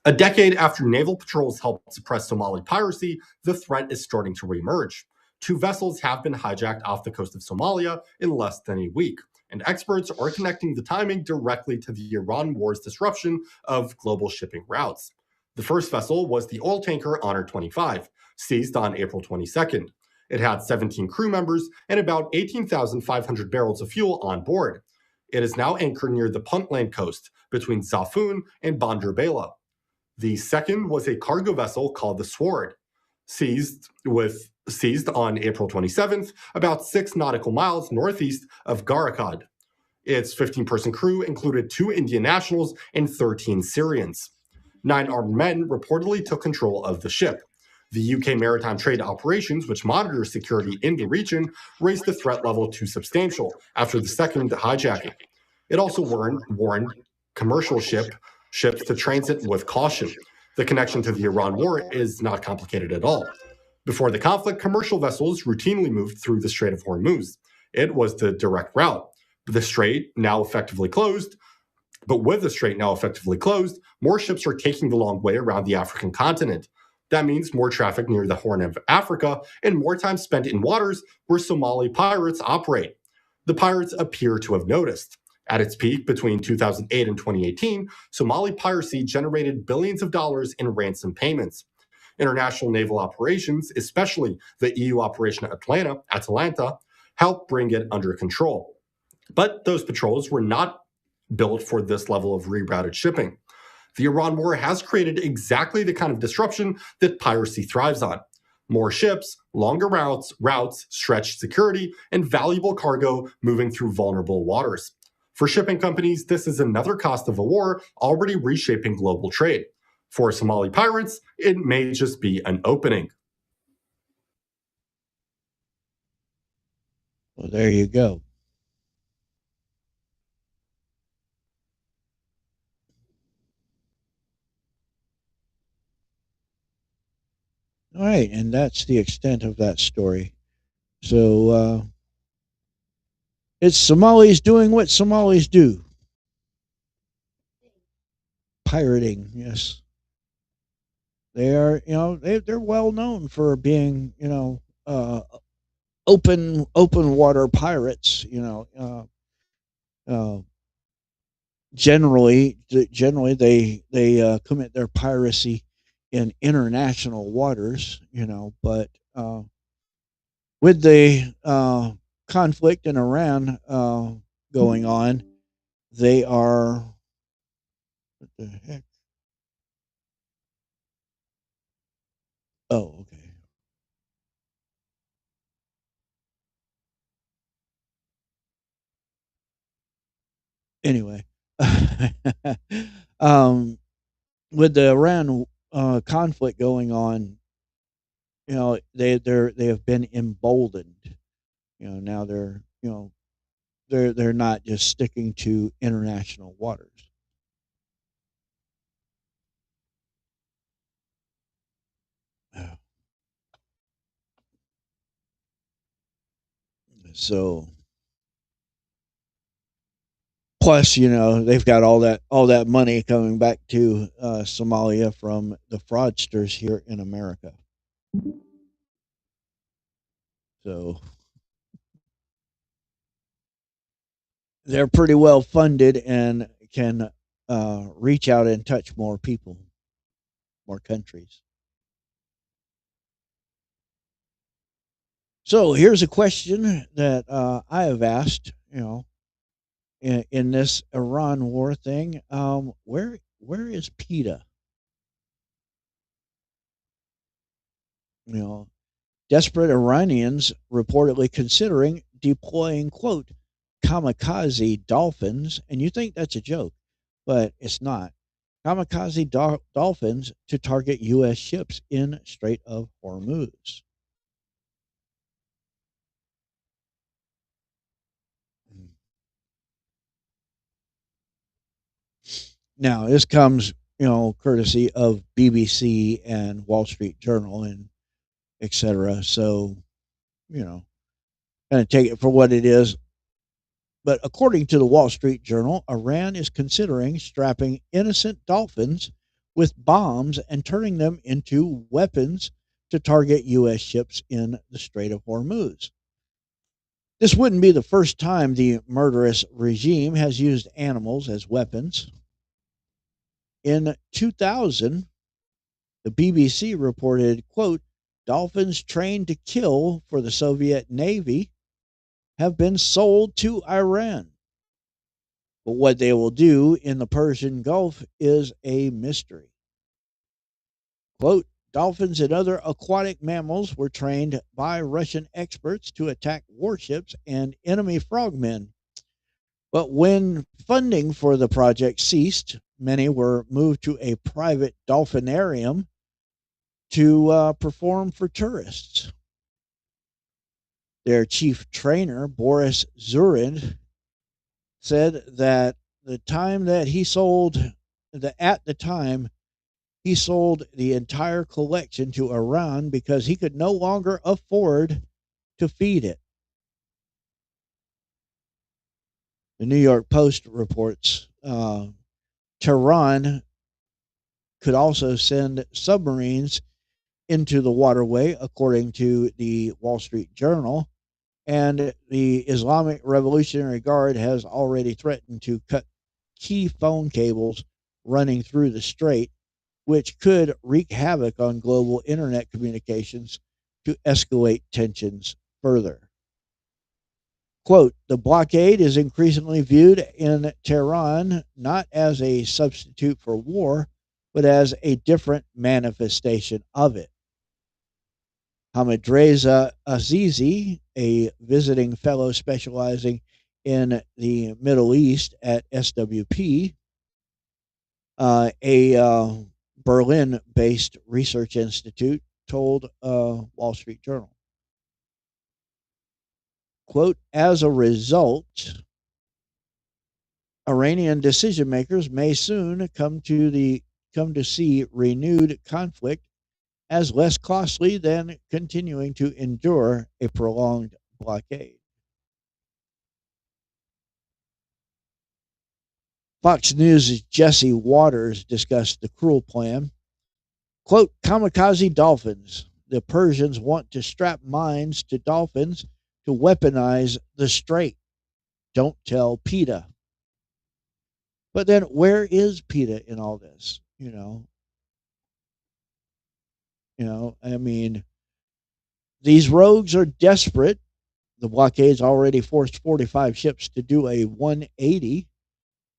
A decade after naval patrols helped suppress Somali piracy, the threat is starting to reemerge. 2 vessels have been hijacked off the coast of Somalia in less than a week, and experts are connecting the timing directly to the Iran war's disruption of global shipping routes. The first vessel was the oil tanker Honor 25, seized on April 22nd. It had 17 crew members and about 18,500 barrels of fuel on board. It is now anchored near the Puntland coast between Zafun and Bandar Bela. The second was a cargo vessel called the Sword, seized on April 27th, about 6 nautical miles northeast of Garakad. Its 15-person crew included 2 Indian nationals and 13 Syrians. 9 armed men reportedly took control of the ship. The UK Maritime Trade Operations, which monitors security in the region, raised the threat level to substantial after the second hijacking. It also warned commercial ships to transit with caution. The connection to the Iran war is not complicated at all. Before the conflict, commercial vessels routinely moved through the Strait of Hormuz. It was the direct route. With the strait now effectively closed, more ships are taking the long way around the African continent. That means more traffic near the Horn of Africa and more time spent in waters where Somali pirates operate. The pirates appear to have noticed. At its peak between 2008 and 2018, Somali piracy generated billions of dollars in ransom payments. International naval operations, especially the EU Operation Atalanta, helped bring it under control. But those patrols were not built for this level of rerouted shipping. The Iran war has created exactly the kind of disruption that piracy thrives on. More ships, longer routes, stretched security, and valuable cargo moving through vulnerable waters. For shipping companies, this is another cost of a war already reshaping global trade. For Somali pirates, it may just be an opening. Well, there you go. All right, and that's the extent of that story. So it's Somalis doing what Somalis do. Pirating, yes. They are, they're well known for being, open water pirates. Uh, generally they commit their piracy in international waters. But with the conflict in Iran going on, they are what the heck? Oh, okay. Anyway, um, with the Iran conflict going on, they have been emboldened. Now they're not just sticking to international waters. So plus, they've got all that money coming back to Somalia from the fraudsters here in America. So they're pretty well funded and can reach out and touch more people, more countries. So here's a question that I have asked. In this Iran war thing, where is PETA? You know, desperate Iranians reportedly considering deploying quote kamikaze dolphins, and you think that's a joke, but it's not. Kamikaze dolphins to target U.S. ships in Strait of Hormuz. Now, this comes, courtesy of BBC and Wall Street Journal and etc. So, you know, kind of take it for what it is. But according to the Wall Street Journal, Iran is considering strapping innocent dolphins with bombs and turning them into weapons to target U.S. ships in the Strait of Hormuz. This wouldn't be the first time the murderous regime has used animals as weapons. In 2000, the BBC reported, quote, dolphins trained to kill for the Soviet Navy have been sold to Iran. But what they will do in the Persian Gulf is a mystery. Quote, dolphins and other aquatic mammals were trained by Russian experts to attack warships and enemy frogmen. But when funding for the project ceased, many were moved to a private dolphinarium to perform for tourists. Their chief trainer, Boris Zurin, said that at the time he sold the entire collection to Iran because he could no longer afford to feed it. The New York Post reports Tehran could also send submarines into the waterway, according to the Wall Street Journal. And the Islamic Revolutionary Guard has already threatened to cut key phone cables running through the strait, which could wreak havoc on global internet communications to escalate tensions further. Quote, the blockade is increasingly viewed in Tehran not as a substitute for war, but as a different manifestation of it. Hamidreza Azizi, a visiting fellow specializing in the Middle East at SWP, a Berlin based research institute, told Wall Street Journal. Quote, as a result, Iranian decision makers may soon come to see renewed conflict as less costly than continuing to endure a prolonged blockade. Fox News' Jesse Waters discussed the cruel plan. Quote, kamikaze dolphins. The Persians want to strap mines to dolphins to weaponize the strait. Don't tell PETA. But then where is PETA in all this? I mean, these rogues are desperate. The blockade's already forced 45 ships to do a 180.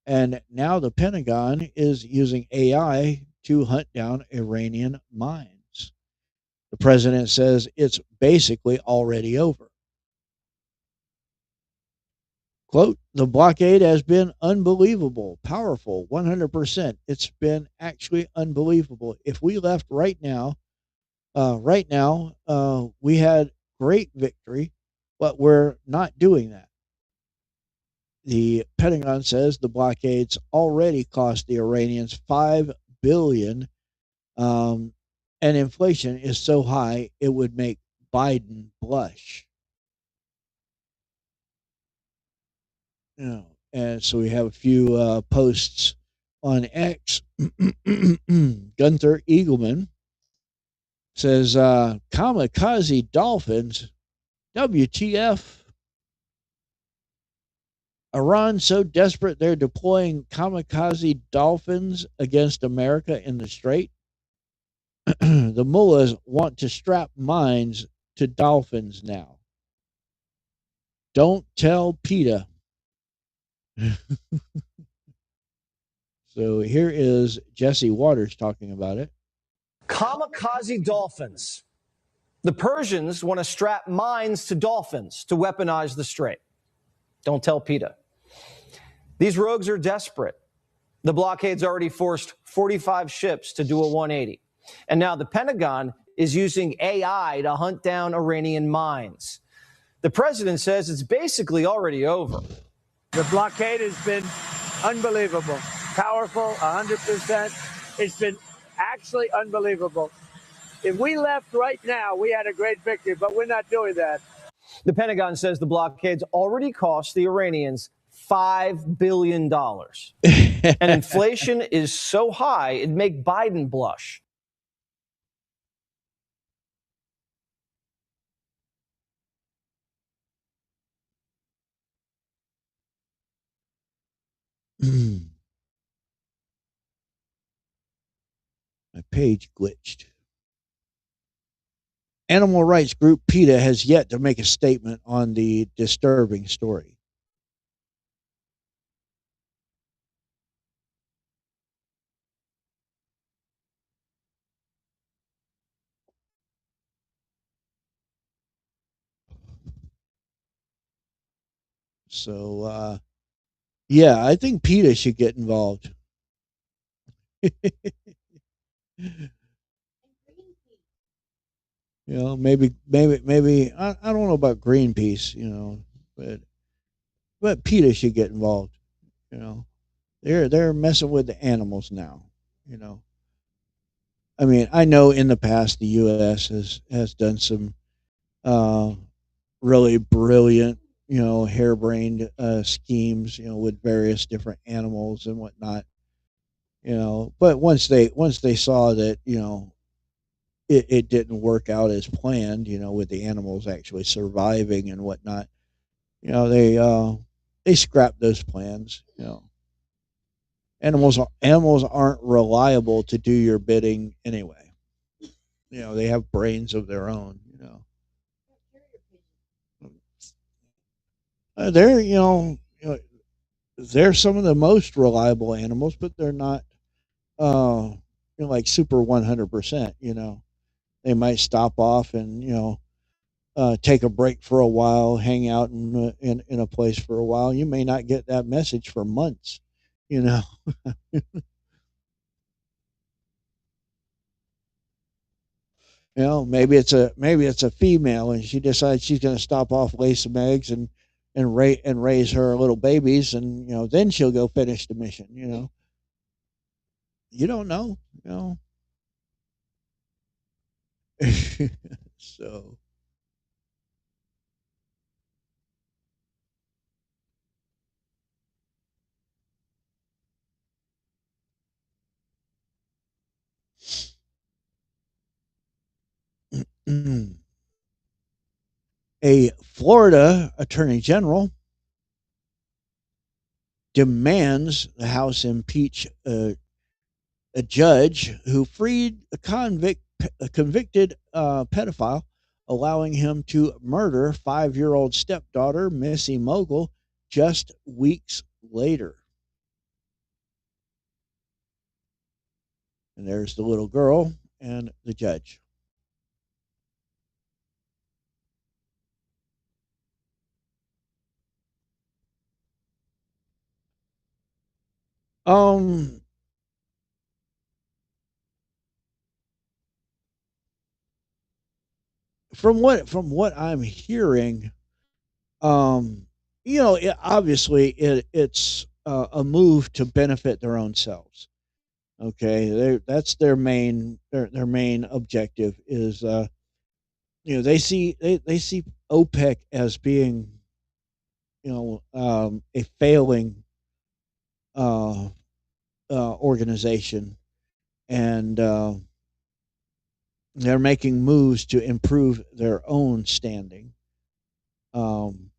And now the Pentagon is using AI to hunt down Iranian mines. The president says it's basically already over. Quote, the blockade has been unbelievable, powerful, 100%. It's been actually unbelievable. If we left right now, we had great victory, but we're not doing that. The Pentagon says the blockades already cost the Iranians $5 billion, and inflation is so high it would make Biden blush. And so we have a few posts on X. Gunther Eagleman says, kamikaze dolphins, WTF. Iran so desperate they're deploying kamikaze dolphins against America in the Strait. The mullahs want to strap mines to dolphins now. Don't tell PETA. So here is Jesse Waters talking about it. Kamikaze dolphins. The Persians want to strap mines to dolphins to weaponize the strait. Don't tell PETA. These rogues are desperate. The blockade's already forced 45 ships to do a 180. And now the Pentagon is using AI to hunt down Iranian mines. The president says it's basically already over. The blockade has been unbelievable, powerful, 100%. It's been actually unbelievable. If we left right now, we had a great victory, but we're not doing that. The Pentagon says the blockade's already cost the Iranians $5 billion. And inflation is so high, it'd make Biden blush. My page glitched. Animal rights group PETA has yet to make a statement on the disturbing story. So, yeah, I think PETA should get involved. Maybe I don't know about Greenpeace, but PETA should get involved. They're messing with the animals now. I mean, I know in the past the U.S. has done some really brilliant, harebrained schemes, with various different animals and whatnot. But once they saw that, it didn't work out as planned, with the animals actually surviving and whatnot, they scrapped those plans. Animals aren't reliable to do your bidding anyway. They have brains of their own. They're they're some of the most reliable animals, but they're not like super 100%. They might stop off and take a break for a while, hang out in a place for a while. You may not get that message for months. You know, maybe it's a female, and she decides she's going to stop off, lay some eggs, and raise her little babies, and then she'll go finish the mission. You don't know. You know. So, a Florida attorney general demands the House impeach a judge who freed a convicted pedophile, allowing him to murder 5-year-old stepdaughter Missy Mogul just weeks later. And there's the little girl and the judge. Um, from what I'm hearing, um, obviously it's a move to benefit their own selves. Okay, that's their main objective is they see OPEC as being a failing uh, organization, and they're making moves to improve their own standing. Um,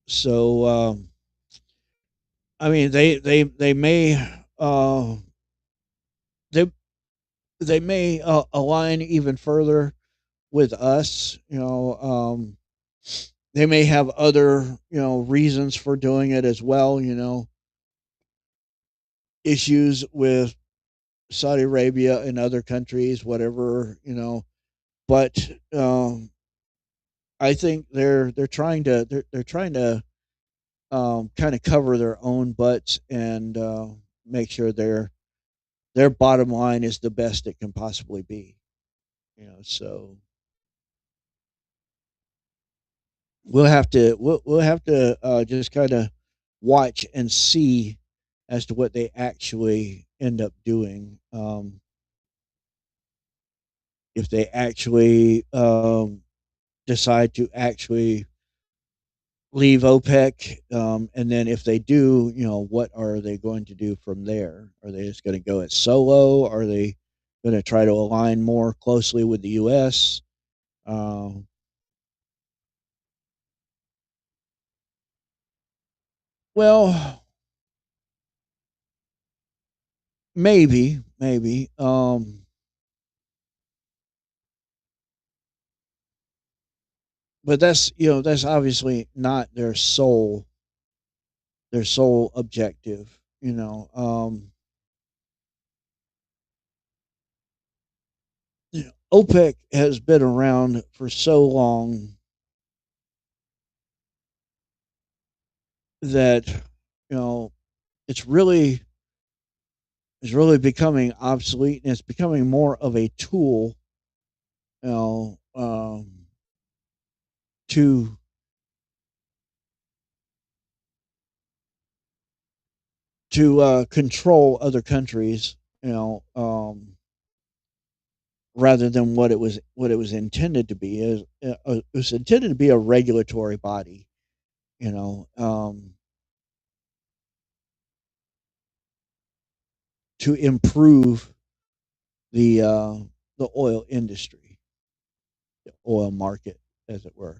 so I mean, they may they they may align even further with us. They may have other reasons for doing it as well. Issues with Saudi Arabia and other countries, whatever. But I think they're trying to kind of cover their own butts and make sure their bottom line is the best it can possibly be. So we'll have to just kind of watch and see as to what they actually end up doing. If they actually decide to actually leave OPEC, and then if they do, what are they going to do from there? Are they just going to go it solo? Are they going to try to align more closely with the U.S.? Um, well, maybe. But that's obviously not their sole objective. OPEC has been around for so long that it's really it's really becoming obsolete, and it's becoming more of a tool, you know, to control other countries, rather than what it was intended to be. It was intended to be a regulatory body, you know, um, to improve the uh, the oil industry, the oil market, as it were.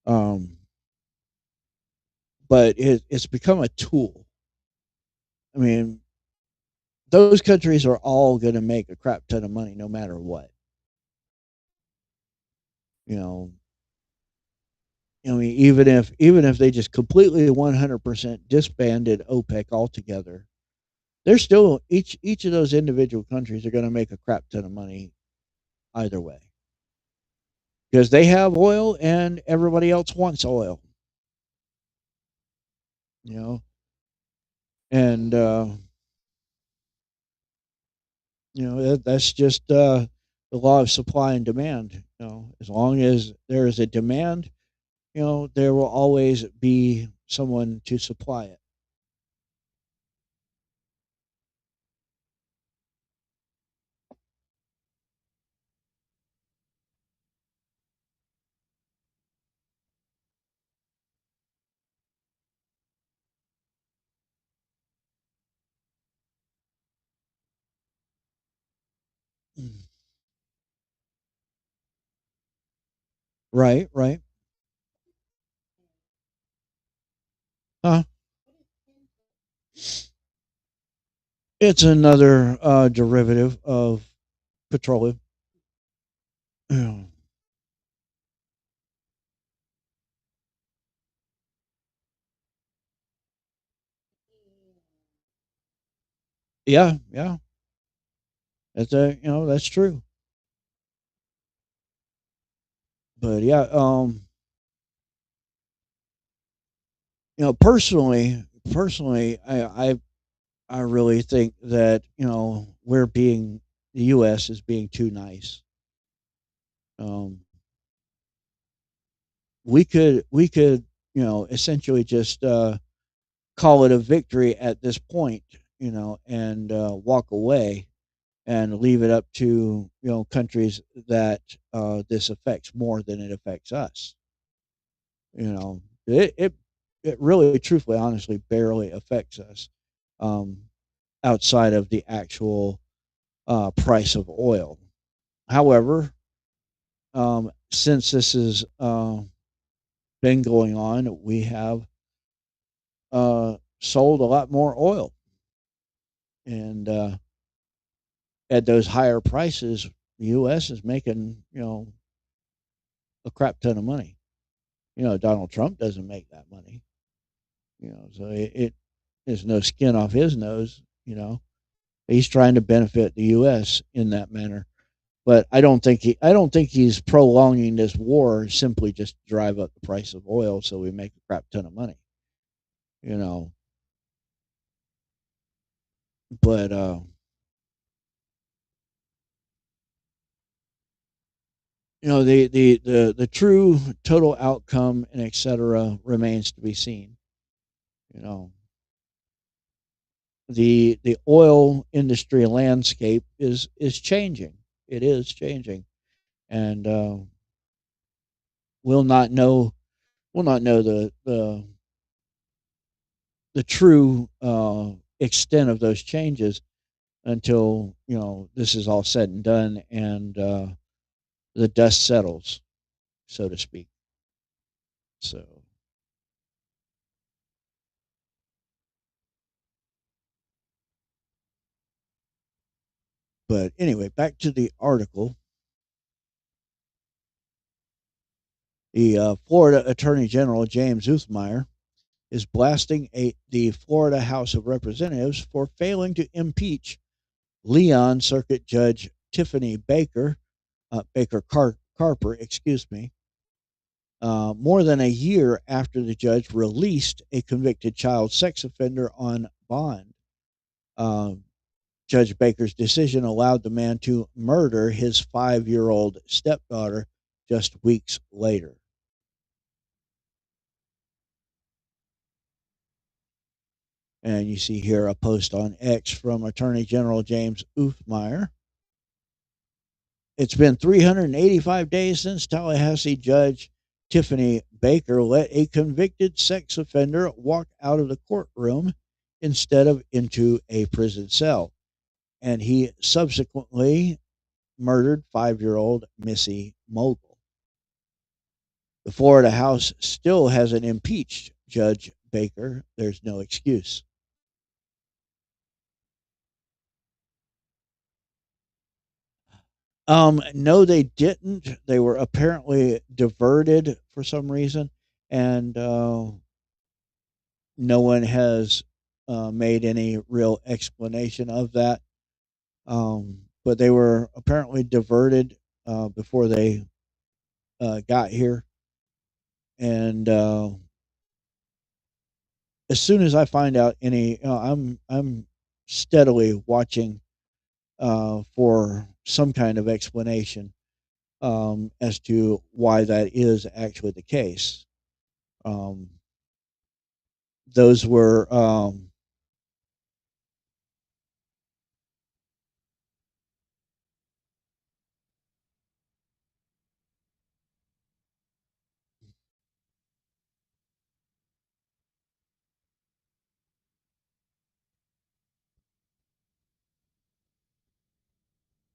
Um, but it's become a tool. I mean, those countries are all going to make a crap ton of money no matter what. You know, I mean, even if they just completely 100% disbanded OPEC altogether, they're still each of those individual countries are going to make a crap ton of money either way because they have oil and everybody else wants oil. You know, and that's just the law of supply and demand. As long as there is a demand, there will always be someone to supply it. Right, right. Uh, it's another derivative of petroleum. Yeah, yeah. That's true. But yeah, personally, I really think that the U.S. is being too nice. Um, we could essentially just call it a victory at this point, and walk away and leave it up to countries that this affects more than it affects us. It really, truthfully, honestly, barely affects us, um, outside of the actual price of oil. However, since this has been going on, we have sold a lot more oil, and at those higher prices, the U.S. is making a crap ton of money. Donald Trump doesn't make that money. So it there's no skin off his nose. He's trying to benefit the U.S. in that manner. But I don't think he's prolonging this war simply just to drive up the price of oil so we make a crap ton of money. You know, but the true total outcome and etc. remains to be seen. You know, the oil industry landscape is changing. It is changing, and we'll not know we'll not know the true extent of those changes until this is all said and done, and the dust settles, so to speak. So, but anyway, back to the article. The Florida Attorney General James Uthmeyer is blasting the Florida House of Representatives for failing to impeach Leon Circuit Judge Tiffany Carper, excuse me, more than a year after the judge released a convicted child sex offender on bond. Uh, Judge Baker's decision allowed the man to murder his 5-year-old stepdaughter just weeks later. And you see here a post on X from Attorney General James Uthmeyer. It's been 385 days since Tallahassee Judge Tiffany Baker let a convicted sex offender walk out of the courtroom instead of into a prison cell. And he subsequently murdered 5-year-old Missy Mogul. The Florida House still hasn't impeached Judge Baker. There's no excuse. No, they didn't. They were apparently diverted for some reason, and no one has made any real explanation of that. But they were apparently diverted before they got here, and as soon as I find out any, I'm steadily watching for some kind of explanation as to why that is actually the case. Um, those were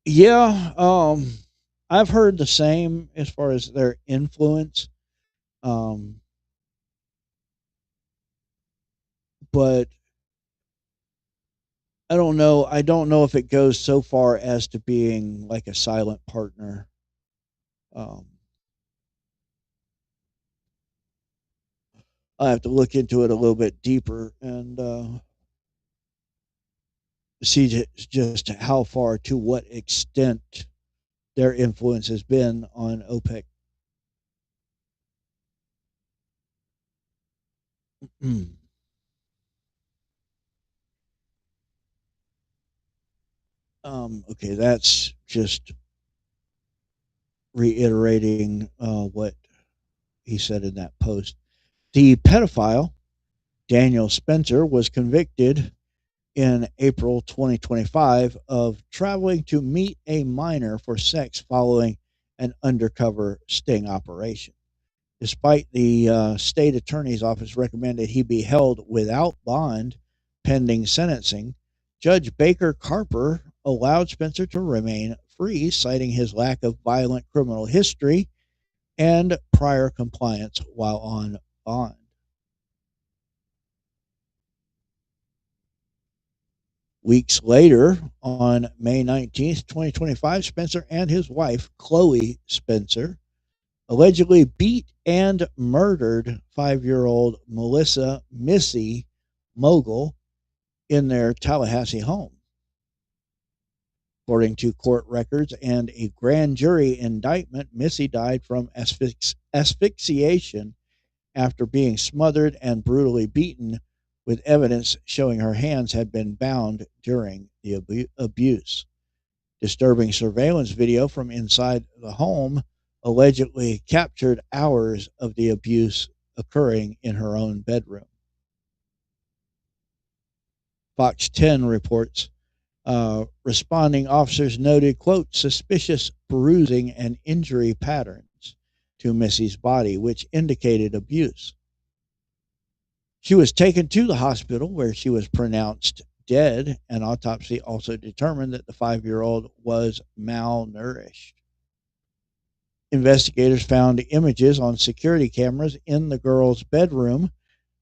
yeah. I've heard the same as far as their influence. Um, but I don't know. I don't know if it goes so far as to being like a silent partner. Um, I have to look into it a little bit deeper and see just how far, to what extent their influence has been on OPEC. Okay, that's just reiterating what he said in that post. The pedophile, Daniel Spencer, was convicted in April 2025 of traveling to meet a minor for sex following an undercover sting operation. Despite the state attorney's office recommended he be held without bond pending sentencing, Judge Baker Carper allowed Spencer to remain free, citing his lack of violent criminal history and prior compliance while on bond. Weeks later, on May 19th, 2025, Spencer and his wife, Chloe Spencer, allegedly beat and murdered 5-year-old Melissa Missy Mogul in their Tallahassee home. According to court records and a grand jury indictment, Missy died from asphyxiation after being smothered and brutally beaten, with evidence showing her hands had been bound during the abuse. Disturbing surveillance video from inside the home allegedly captured hours of the abuse occurring in her own bedroom. Fox 10 reports responding officers noted, quote, suspicious bruising and injury patterns to Missy's body, which indicated abuse. She was taken to the hospital where she was pronounced dead. An autopsy also determined that the 5-year-old was malnourished. Investigators found images on security cameras in the girl's bedroom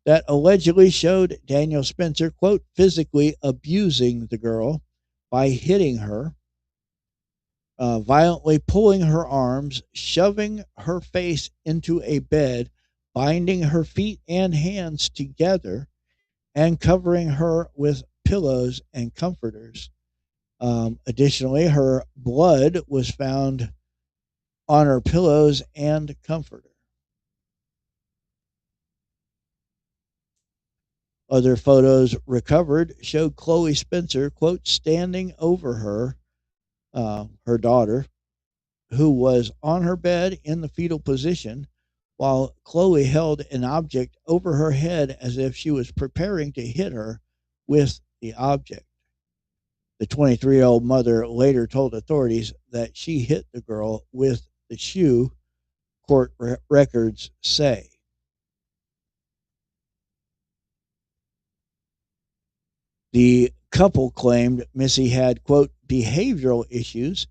that allegedly showed Daniel Spencer, quote, physically abusing the girl by hitting her, violently pulling her arms, shoving her face into a bed, binding her feet and hands together, and covering her with pillows and comforters. Additionally, her blood was found on her pillows and comforter. Other photos recovered showed Chloe Spencer, quote, standing over her daughter, who was on her bed in the fetal position, while Chloe held an object over her head as if she was preparing to hit her with the object. The 23-year-old mother later told authorities that she hit the girl with the shoe, court records say. The couple claimed Missy had, quote, behavioral issues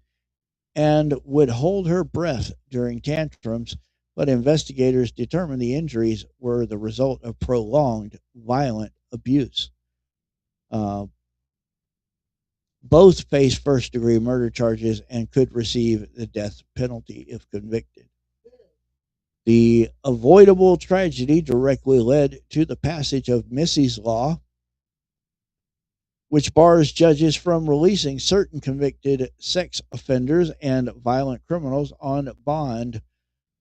and would hold her breath during tantrums, but investigators determined the injuries were the result of prolonged violent abuse. Both face first degree murder charges and could receive the death penalty if convicted. The avoidable tragedy directly led to the passage of Missy's Law, which bars judges from releasing certain convicted sex offenders and violent criminals on bond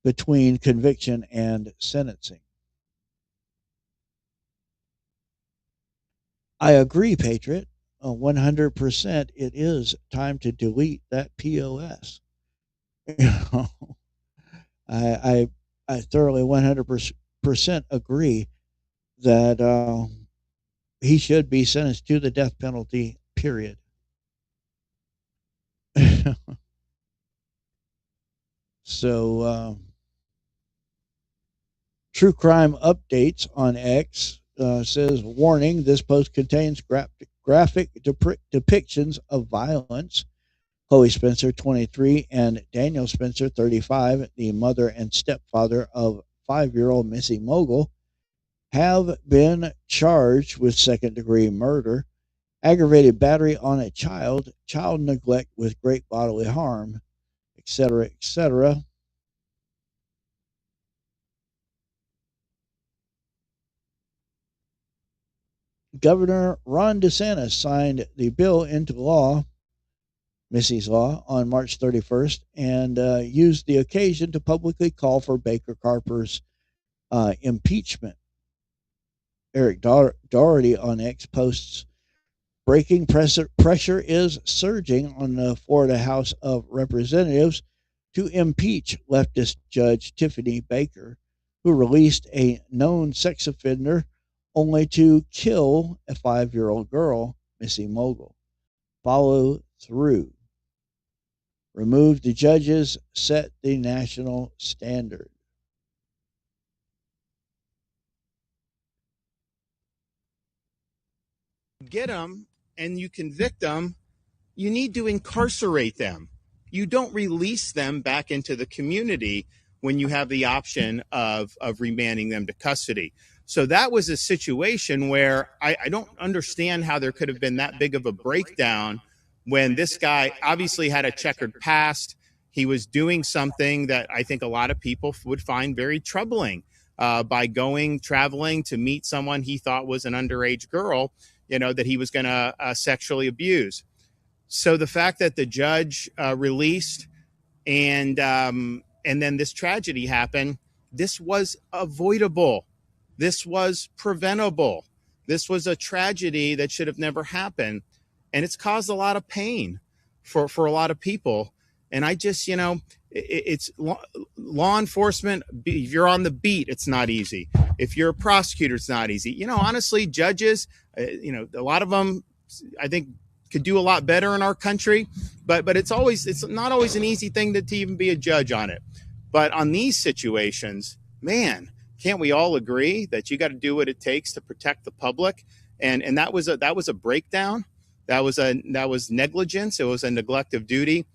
between conviction and sentencing. I agree, Patriot. 100% it is time to delete that POS. I, I, I thoroughly 100% agree that he should be sentenced to the death penalty, period. So, True Crime Updates on X says, warning, this post contains graphic depictions of violence. Chloe Spencer, 23, and Daniel Spencer, 35, the mother and stepfather of 5-year-old Missy Mogul, have been charged with second-degree murder, aggravated battery on a child, child neglect with great bodily harm, etc., etc. Governor Ron DeSantis signed the bill into law, Missy's Law, on March 31st and used the occasion to publicly call for Baker Carper's impeachment. Eric Doherty on X posts, breaking pressure is surging on the Florida House of Representatives to impeach leftist Judge Tiffany Baker, who released a known sex offender only to kill a 5-year-old girl, Missy Mogul. Follow through. Remove the judges, set the national standard. Get them and you convict them, you need to incarcerate them. You don't release them back into the community when you have the option of remanding them to custody. So that was a situation where I don't understand how there could have been that big of a breakdown when this guy obviously had a checkered past. He was doing something that I think a lot of people would find very troubling by traveling to meet someone he thought was an underage girl, that he was going to sexually abuse. So the fact that the judge released and then this tragedy happened, this was avoidable. This was preventable. This was a tragedy that should have never happened. And it's caused a lot of pain for a lot of people. And I just, it's law enforcement. If you're on the beat, it's not easy. If you're a prosecutor, it's not easy. Honestly, judges, a lot of them, I think, could do a lot better in our country, but it's not always an easy thing to even be a judge on it. But on these situations, man, can't we all agree that you got to do what it takes to protect the public? And that was a breakdown. That was negligence. It was a neglect of duty.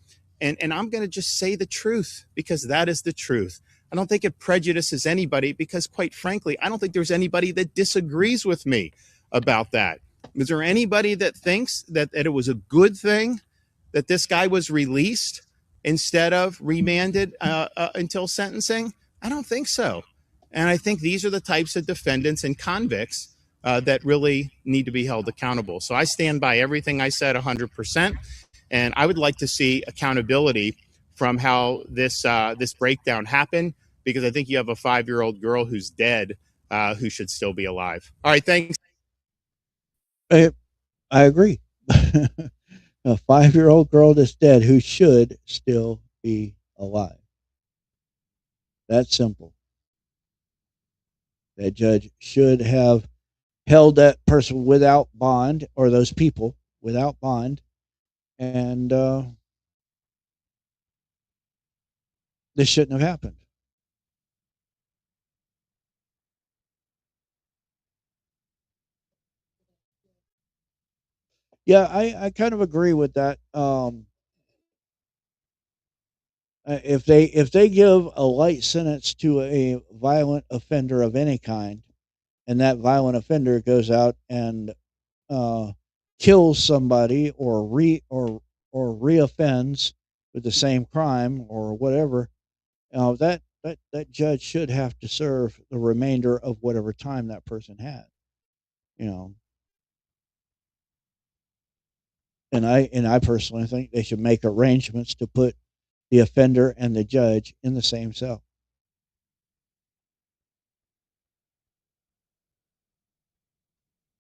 And I'm going to just say the truth because that is the truth. I don't think it prejudices anybody because, quite frankly, I don't think there's anybody that disagrees with me about that. Is there anybody that thinks that it was a good thing that this guy was released instead of remanded until sentencing? I don't think so. And I think these are the types of defendants and convicts that really need to be held accountable. So I stand by everything I said 100%. And I would like to see accountability from how this breakdown happened, because I think you have a 5-year-old girl who's dead who should still be alive. All right, thanks. I agree. A 5-year-old girl that's dead who should still be alive. That's simple. That judge should have held that person without bond, or those people without bond, and this shouldn't have happened. Yeah, I kind of agree with that. If they give a light sentence to a violent offender of any kind, and that violent offender goes out and kills somebody or reoffends with the same crime or whatever, that judge should have to serve the remainder of whatever time that person had. You know, and I personally think they should make arrangements to put the offender and the judge in the same cell.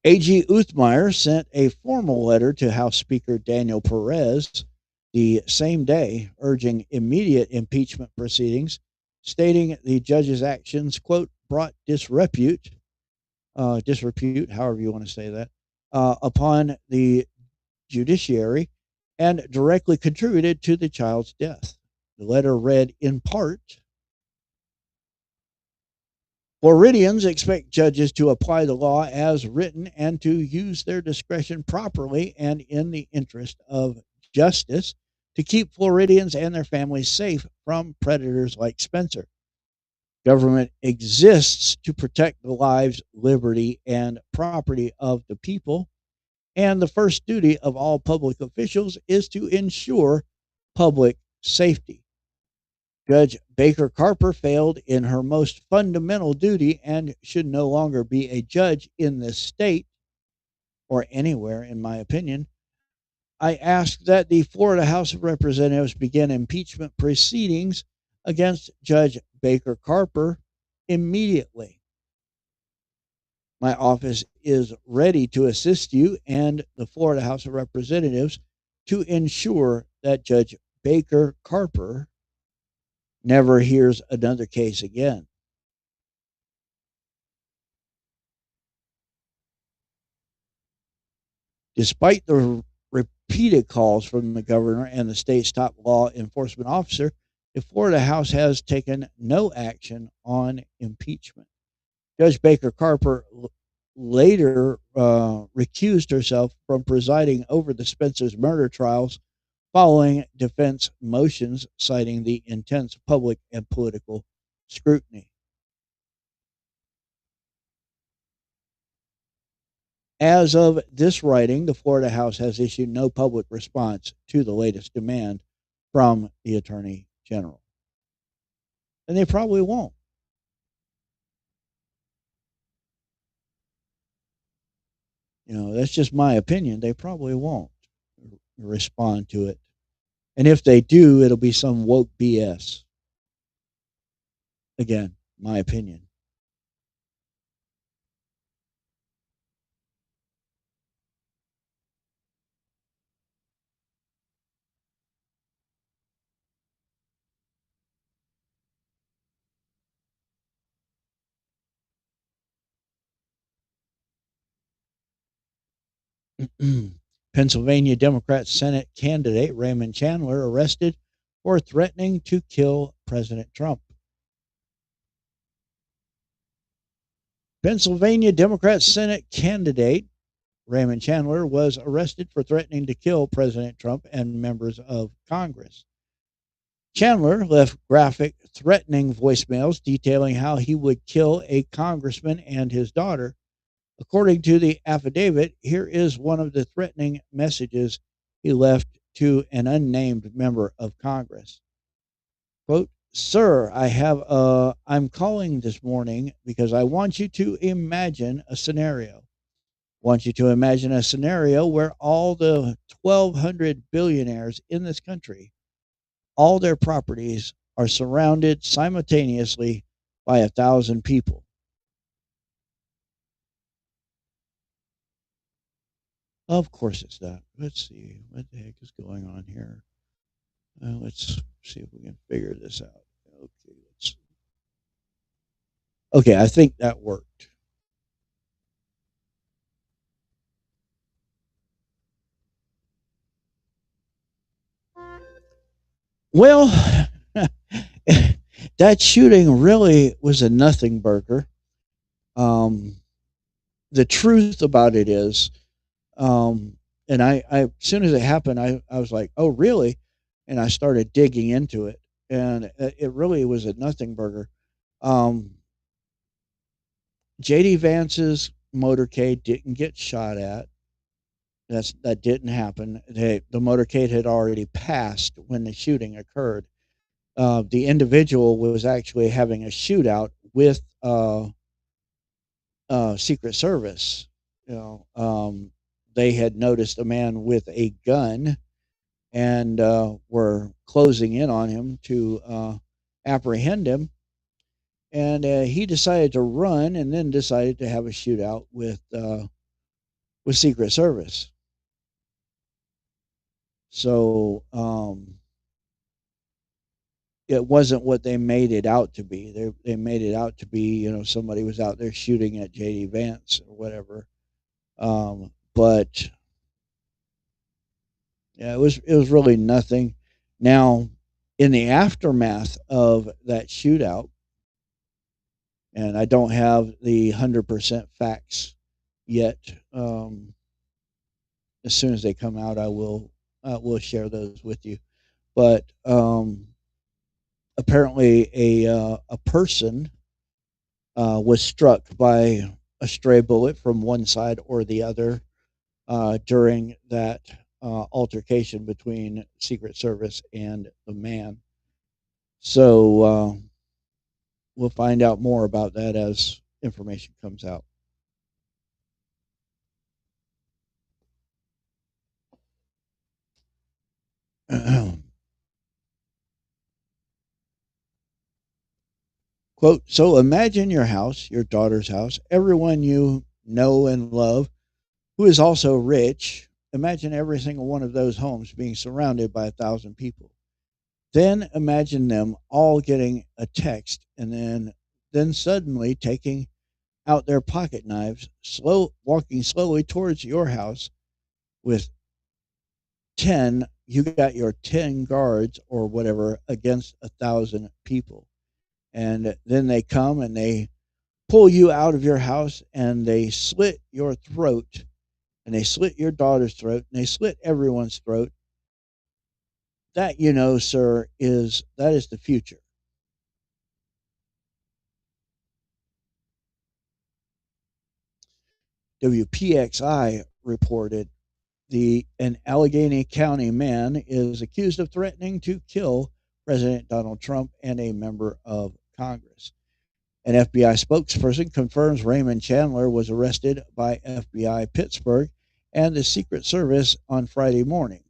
A.G. Uthmeyer sent a formal letter to House Speaker Daniel Perez the same day, urging immediate impeachment proceedings, stating the judge's actions, quote, brought disrepute, however you want to say that, upon the judiciary and directly contributed to the child's death. The letter read in part, Floridians expect judges to apply the law as written and to use their discretion properly and in the interest of justice to keep Floridians and their families safe from predators like Spencer. Government exists to protect the lives, liberty, and property of the people, and the first duty of all public officials is to ensure public safety. Judge Baker Carper failed in her most fundamental duty and should no longer be a judge in this state or anywhere, in my opinion. I ask that the Florida House of Representatives begin impeachment proceedings against Judge Baker Carper immediately. My office is ready to assist you and the Florida House of Representatives to ensure that Judge Baker Carper never hears another case again. Despite the repeated calls from the governor and the state's top law enforcement officer, the Florida House has taken no action on impeachment. Judge Baker Carper later recused herself from presiding over the Spencer's murder trials following defense motions citing the intense public and political scrutiny. As of this writing, the Florida House has issued no public response to the latest demand from the Attorney General. And they probably won't. That's just my opinion. They probably won't respond to it. And if they do, it'll be some woke BS. Again, my opinion. Pennsylvania Democrat Senate candidate Raymond Chandler arrested for threatening to kill President Trump. Pennsylvania Democrat Senate candidate Raymond Chandler was arrested for threatening to kill President Trump and members of Congress. Chandler left graphic, threatening voicemails detailing how he would kill a congressman and his daughter. According to the affidavit, here is one of the threatening messages he left to an unnamed member of Congress. Quote, Sir, I'm calling this morning because I want you to imagine a scenario. I want you to imagine a scenario where all the 1,200 billionaires in this country, all their properties are surrounded simultaneously by 1,000 people. Of course it's not. Let's see. What the heck is going on here? Let's see if we can figure this out. Okay, I think that worked. Well, that shooting really was a nothing burger. The truth about it is, and I as soon as it happened, I was like, oh, really? And I started digging into it, and it really was a nothing burger. J.D. Vance's motorcade didn't get shot at. That didn't happen. The motorcade had already passed when the shooting occurred. The individual was actually having a shootout with Secret Service. You know, they had noticed a man with a gun and were closing in on him to apprehend him. And he decided to run, and then decided to have a shootout with Secret Service. So it wasn't what they made it out to be. They made it out to be, somebody was out there shooting at JD Vance or whatever. But yeah, it was really nothing. Now, in the aftermath of that shootout, and I don't have the 100% facts yet. As soon as they come out, I will share those with you. But apparently, a person was struck by a stray bullet from one side or the other during that altercation between Secret Service and the man. So we'll find out more about that as information comes out. Quote, so imagine your house, your daughter's house, everyone you know and love who is also rich. Imagine every single one of those homes being surrounded by 1,000 people. Then imagine them all getting a text and then suddenly taking out their pocket knives, walking slowly towards your house with 10, you got your 10 guards or whatever against 1,000 people. And then they come and they pull you out of your house and they slit your throat, and they slit your daughter's throat, and they slit everyone's throat. That, sir, is the future. WPXI reported an Allegheny County man is accused of threatening to kill President Donald Trump and a member of Congress. An FBI spokesperson confirms Raymond Chandler was arrested by FBI Pittsburgh and the Secret Service on Friday morning.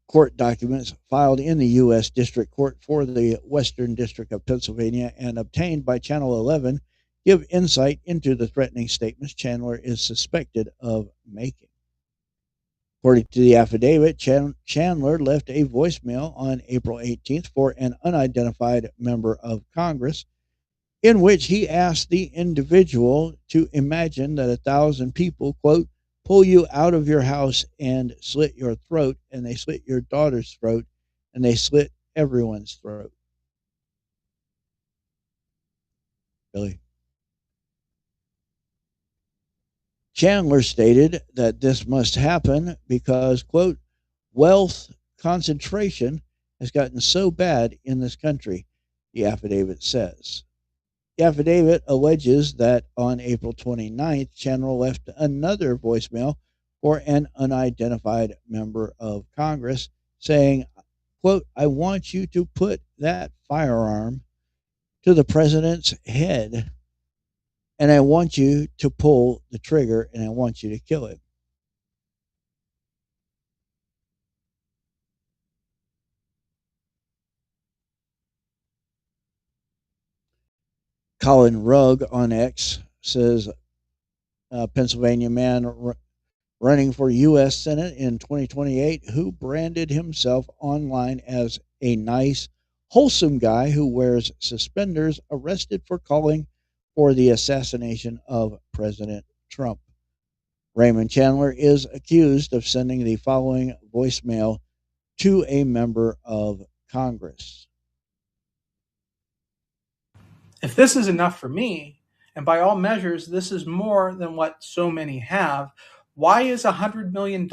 Court documents filed in the U.S. District Court for the Western District of Pennsylvania and obtained by Channel 11 give insight into the threatening statements Chandler is suspected of making. According to the affidavit, Chandler left a voicemail on April 18th for an unidentified member of Congress in which he asked the individual to imagine that 1,000 people, quote, pull you out of your house and slit your throat, and they slit your daughter's throat, and they slit everyone's throat. Really? Chandler stated that this must happen because, quote, wealth concentration has gotten so bad in this country, the affidavit says. The affidavit alleges that on April 29th, Chandler left another voicemail for an unidentified member of Congress saying, quote, I want you to put that firearm to the president's head, and I want you to pull the trigger, and I want you to kill him. Colin Rugg on X says, Pennsylvania man running for U.S. Senate in 2028 who branded himself online as a nice, wholesome guy who wears suspenders, arrested for calling for the assassination of President Trump. Raymond Chandler is accused of sending the following voicemail to a member of Congress. If this is enough for me, and by all measures, this is more than what so many have, why is $100 million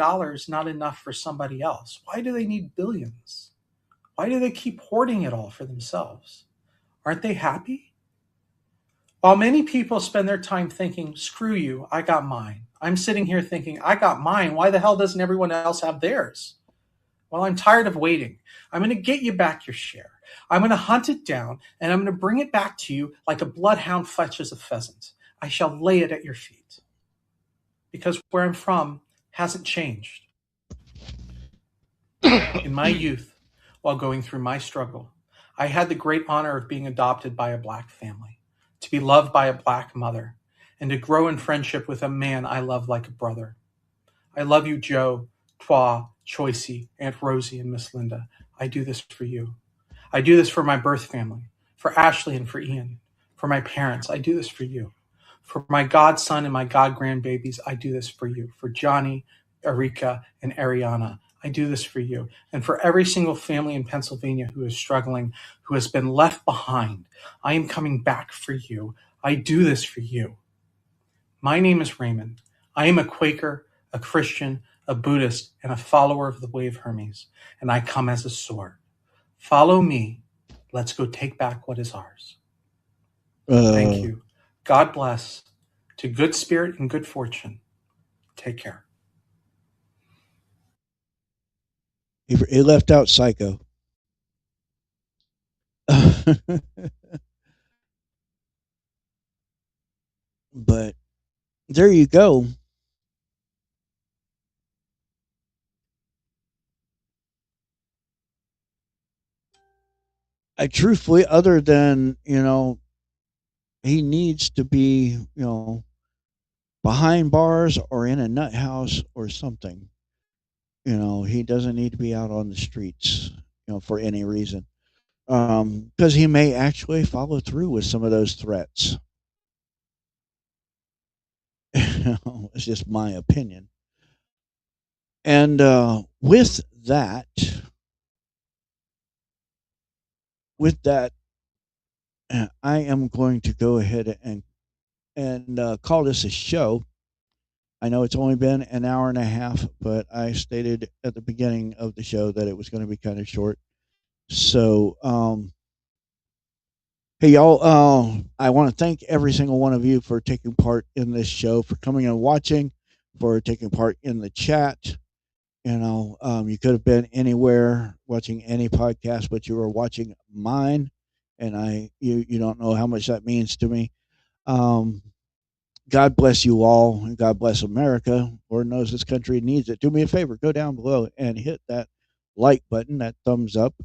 not enough for somebody else? Why do they need billions? Why do they keep hoarding it all for themselves? Aren't they happy? While many people spend their time thinking, screw you, I got mine, I'm sitting here thinking, I got mine. Why the hell doesn't everyone else have theirs? Well, I'm tired of waiting. I'm going to get you back your share. I'm going to hunt it down, and I'm going to bring it back to you like a bloodhound fetches a pheasant. I shall lay it at your feet. Because where I'm from hasn't changed. In my youth, while going through my struggle, I had the great honor of being adopted by a black family, to be loved by a black mother, and to grow in friendship with a man I love like a brother. I love you, Joe, Twa, Choicey, Aunt Rosie, and Miss Linda. I do this for you. I do this for my birth family, for Ashley and for Ian, for my parents. I do this for you. For my godson and my god grandbabies, I do this for you. For Johnny, Erika, and Ariana, I do this for you. And for every single family in Pennsylvania who is struggling, who has been left behind, I am coming back for you. I do this for you. My name is Raymond. I am a Quaker, a Christian, a Buddhist, and a follower of the way of Hermes, and I come as a sword. Follow me. Let's go take back what is ours. Thank you. God bless. To good spirit and good fortune. Take care. He left out Psycho. But there you go. I truthfully, other than, he needs to be, behind bars or in a nut house or something. He doesn't need to be out on the streets, for any reason. Because he may actually follow through with some of those threats. It's just my opinion. And that, with that, I am going to go ahead and call this a show. I know it's only been an hour and a half, but I stated at the beginning of the show that it was going to be kind of short. So, hey, y'all, I want to thank every single one of you for taking part in this show, for coming and watching, for taking part in the chat. You could have been anywhere watching any podcast, but you were watching mine, and you don't know how much that means to me. God bless you all, and God bless America. Lord knows this country needs it. Do me a favor, go down below and hit that like button, that thumbs up,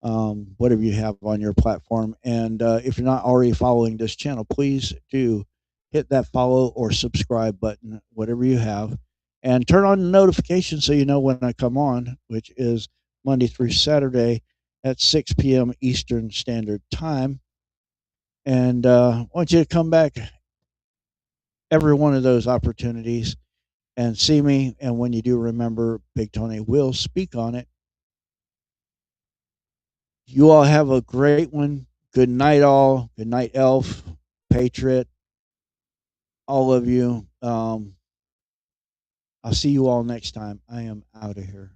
whatever you have on your platform. And if you're not already following this channel, please do hit that follow or subscribe button, whatever you have, and turn on the notifications so you know when I come on, which is Monday through Saturday at 6 p.m. Eastern Standard Time. And I want you to come back every one of those opportunities and see me. And when you do, remember, Big Tony will speak on it. You all have a great one. Good night, all. Good night, Elf, Patriot, all of you. I'll see you all next time. I am out of here.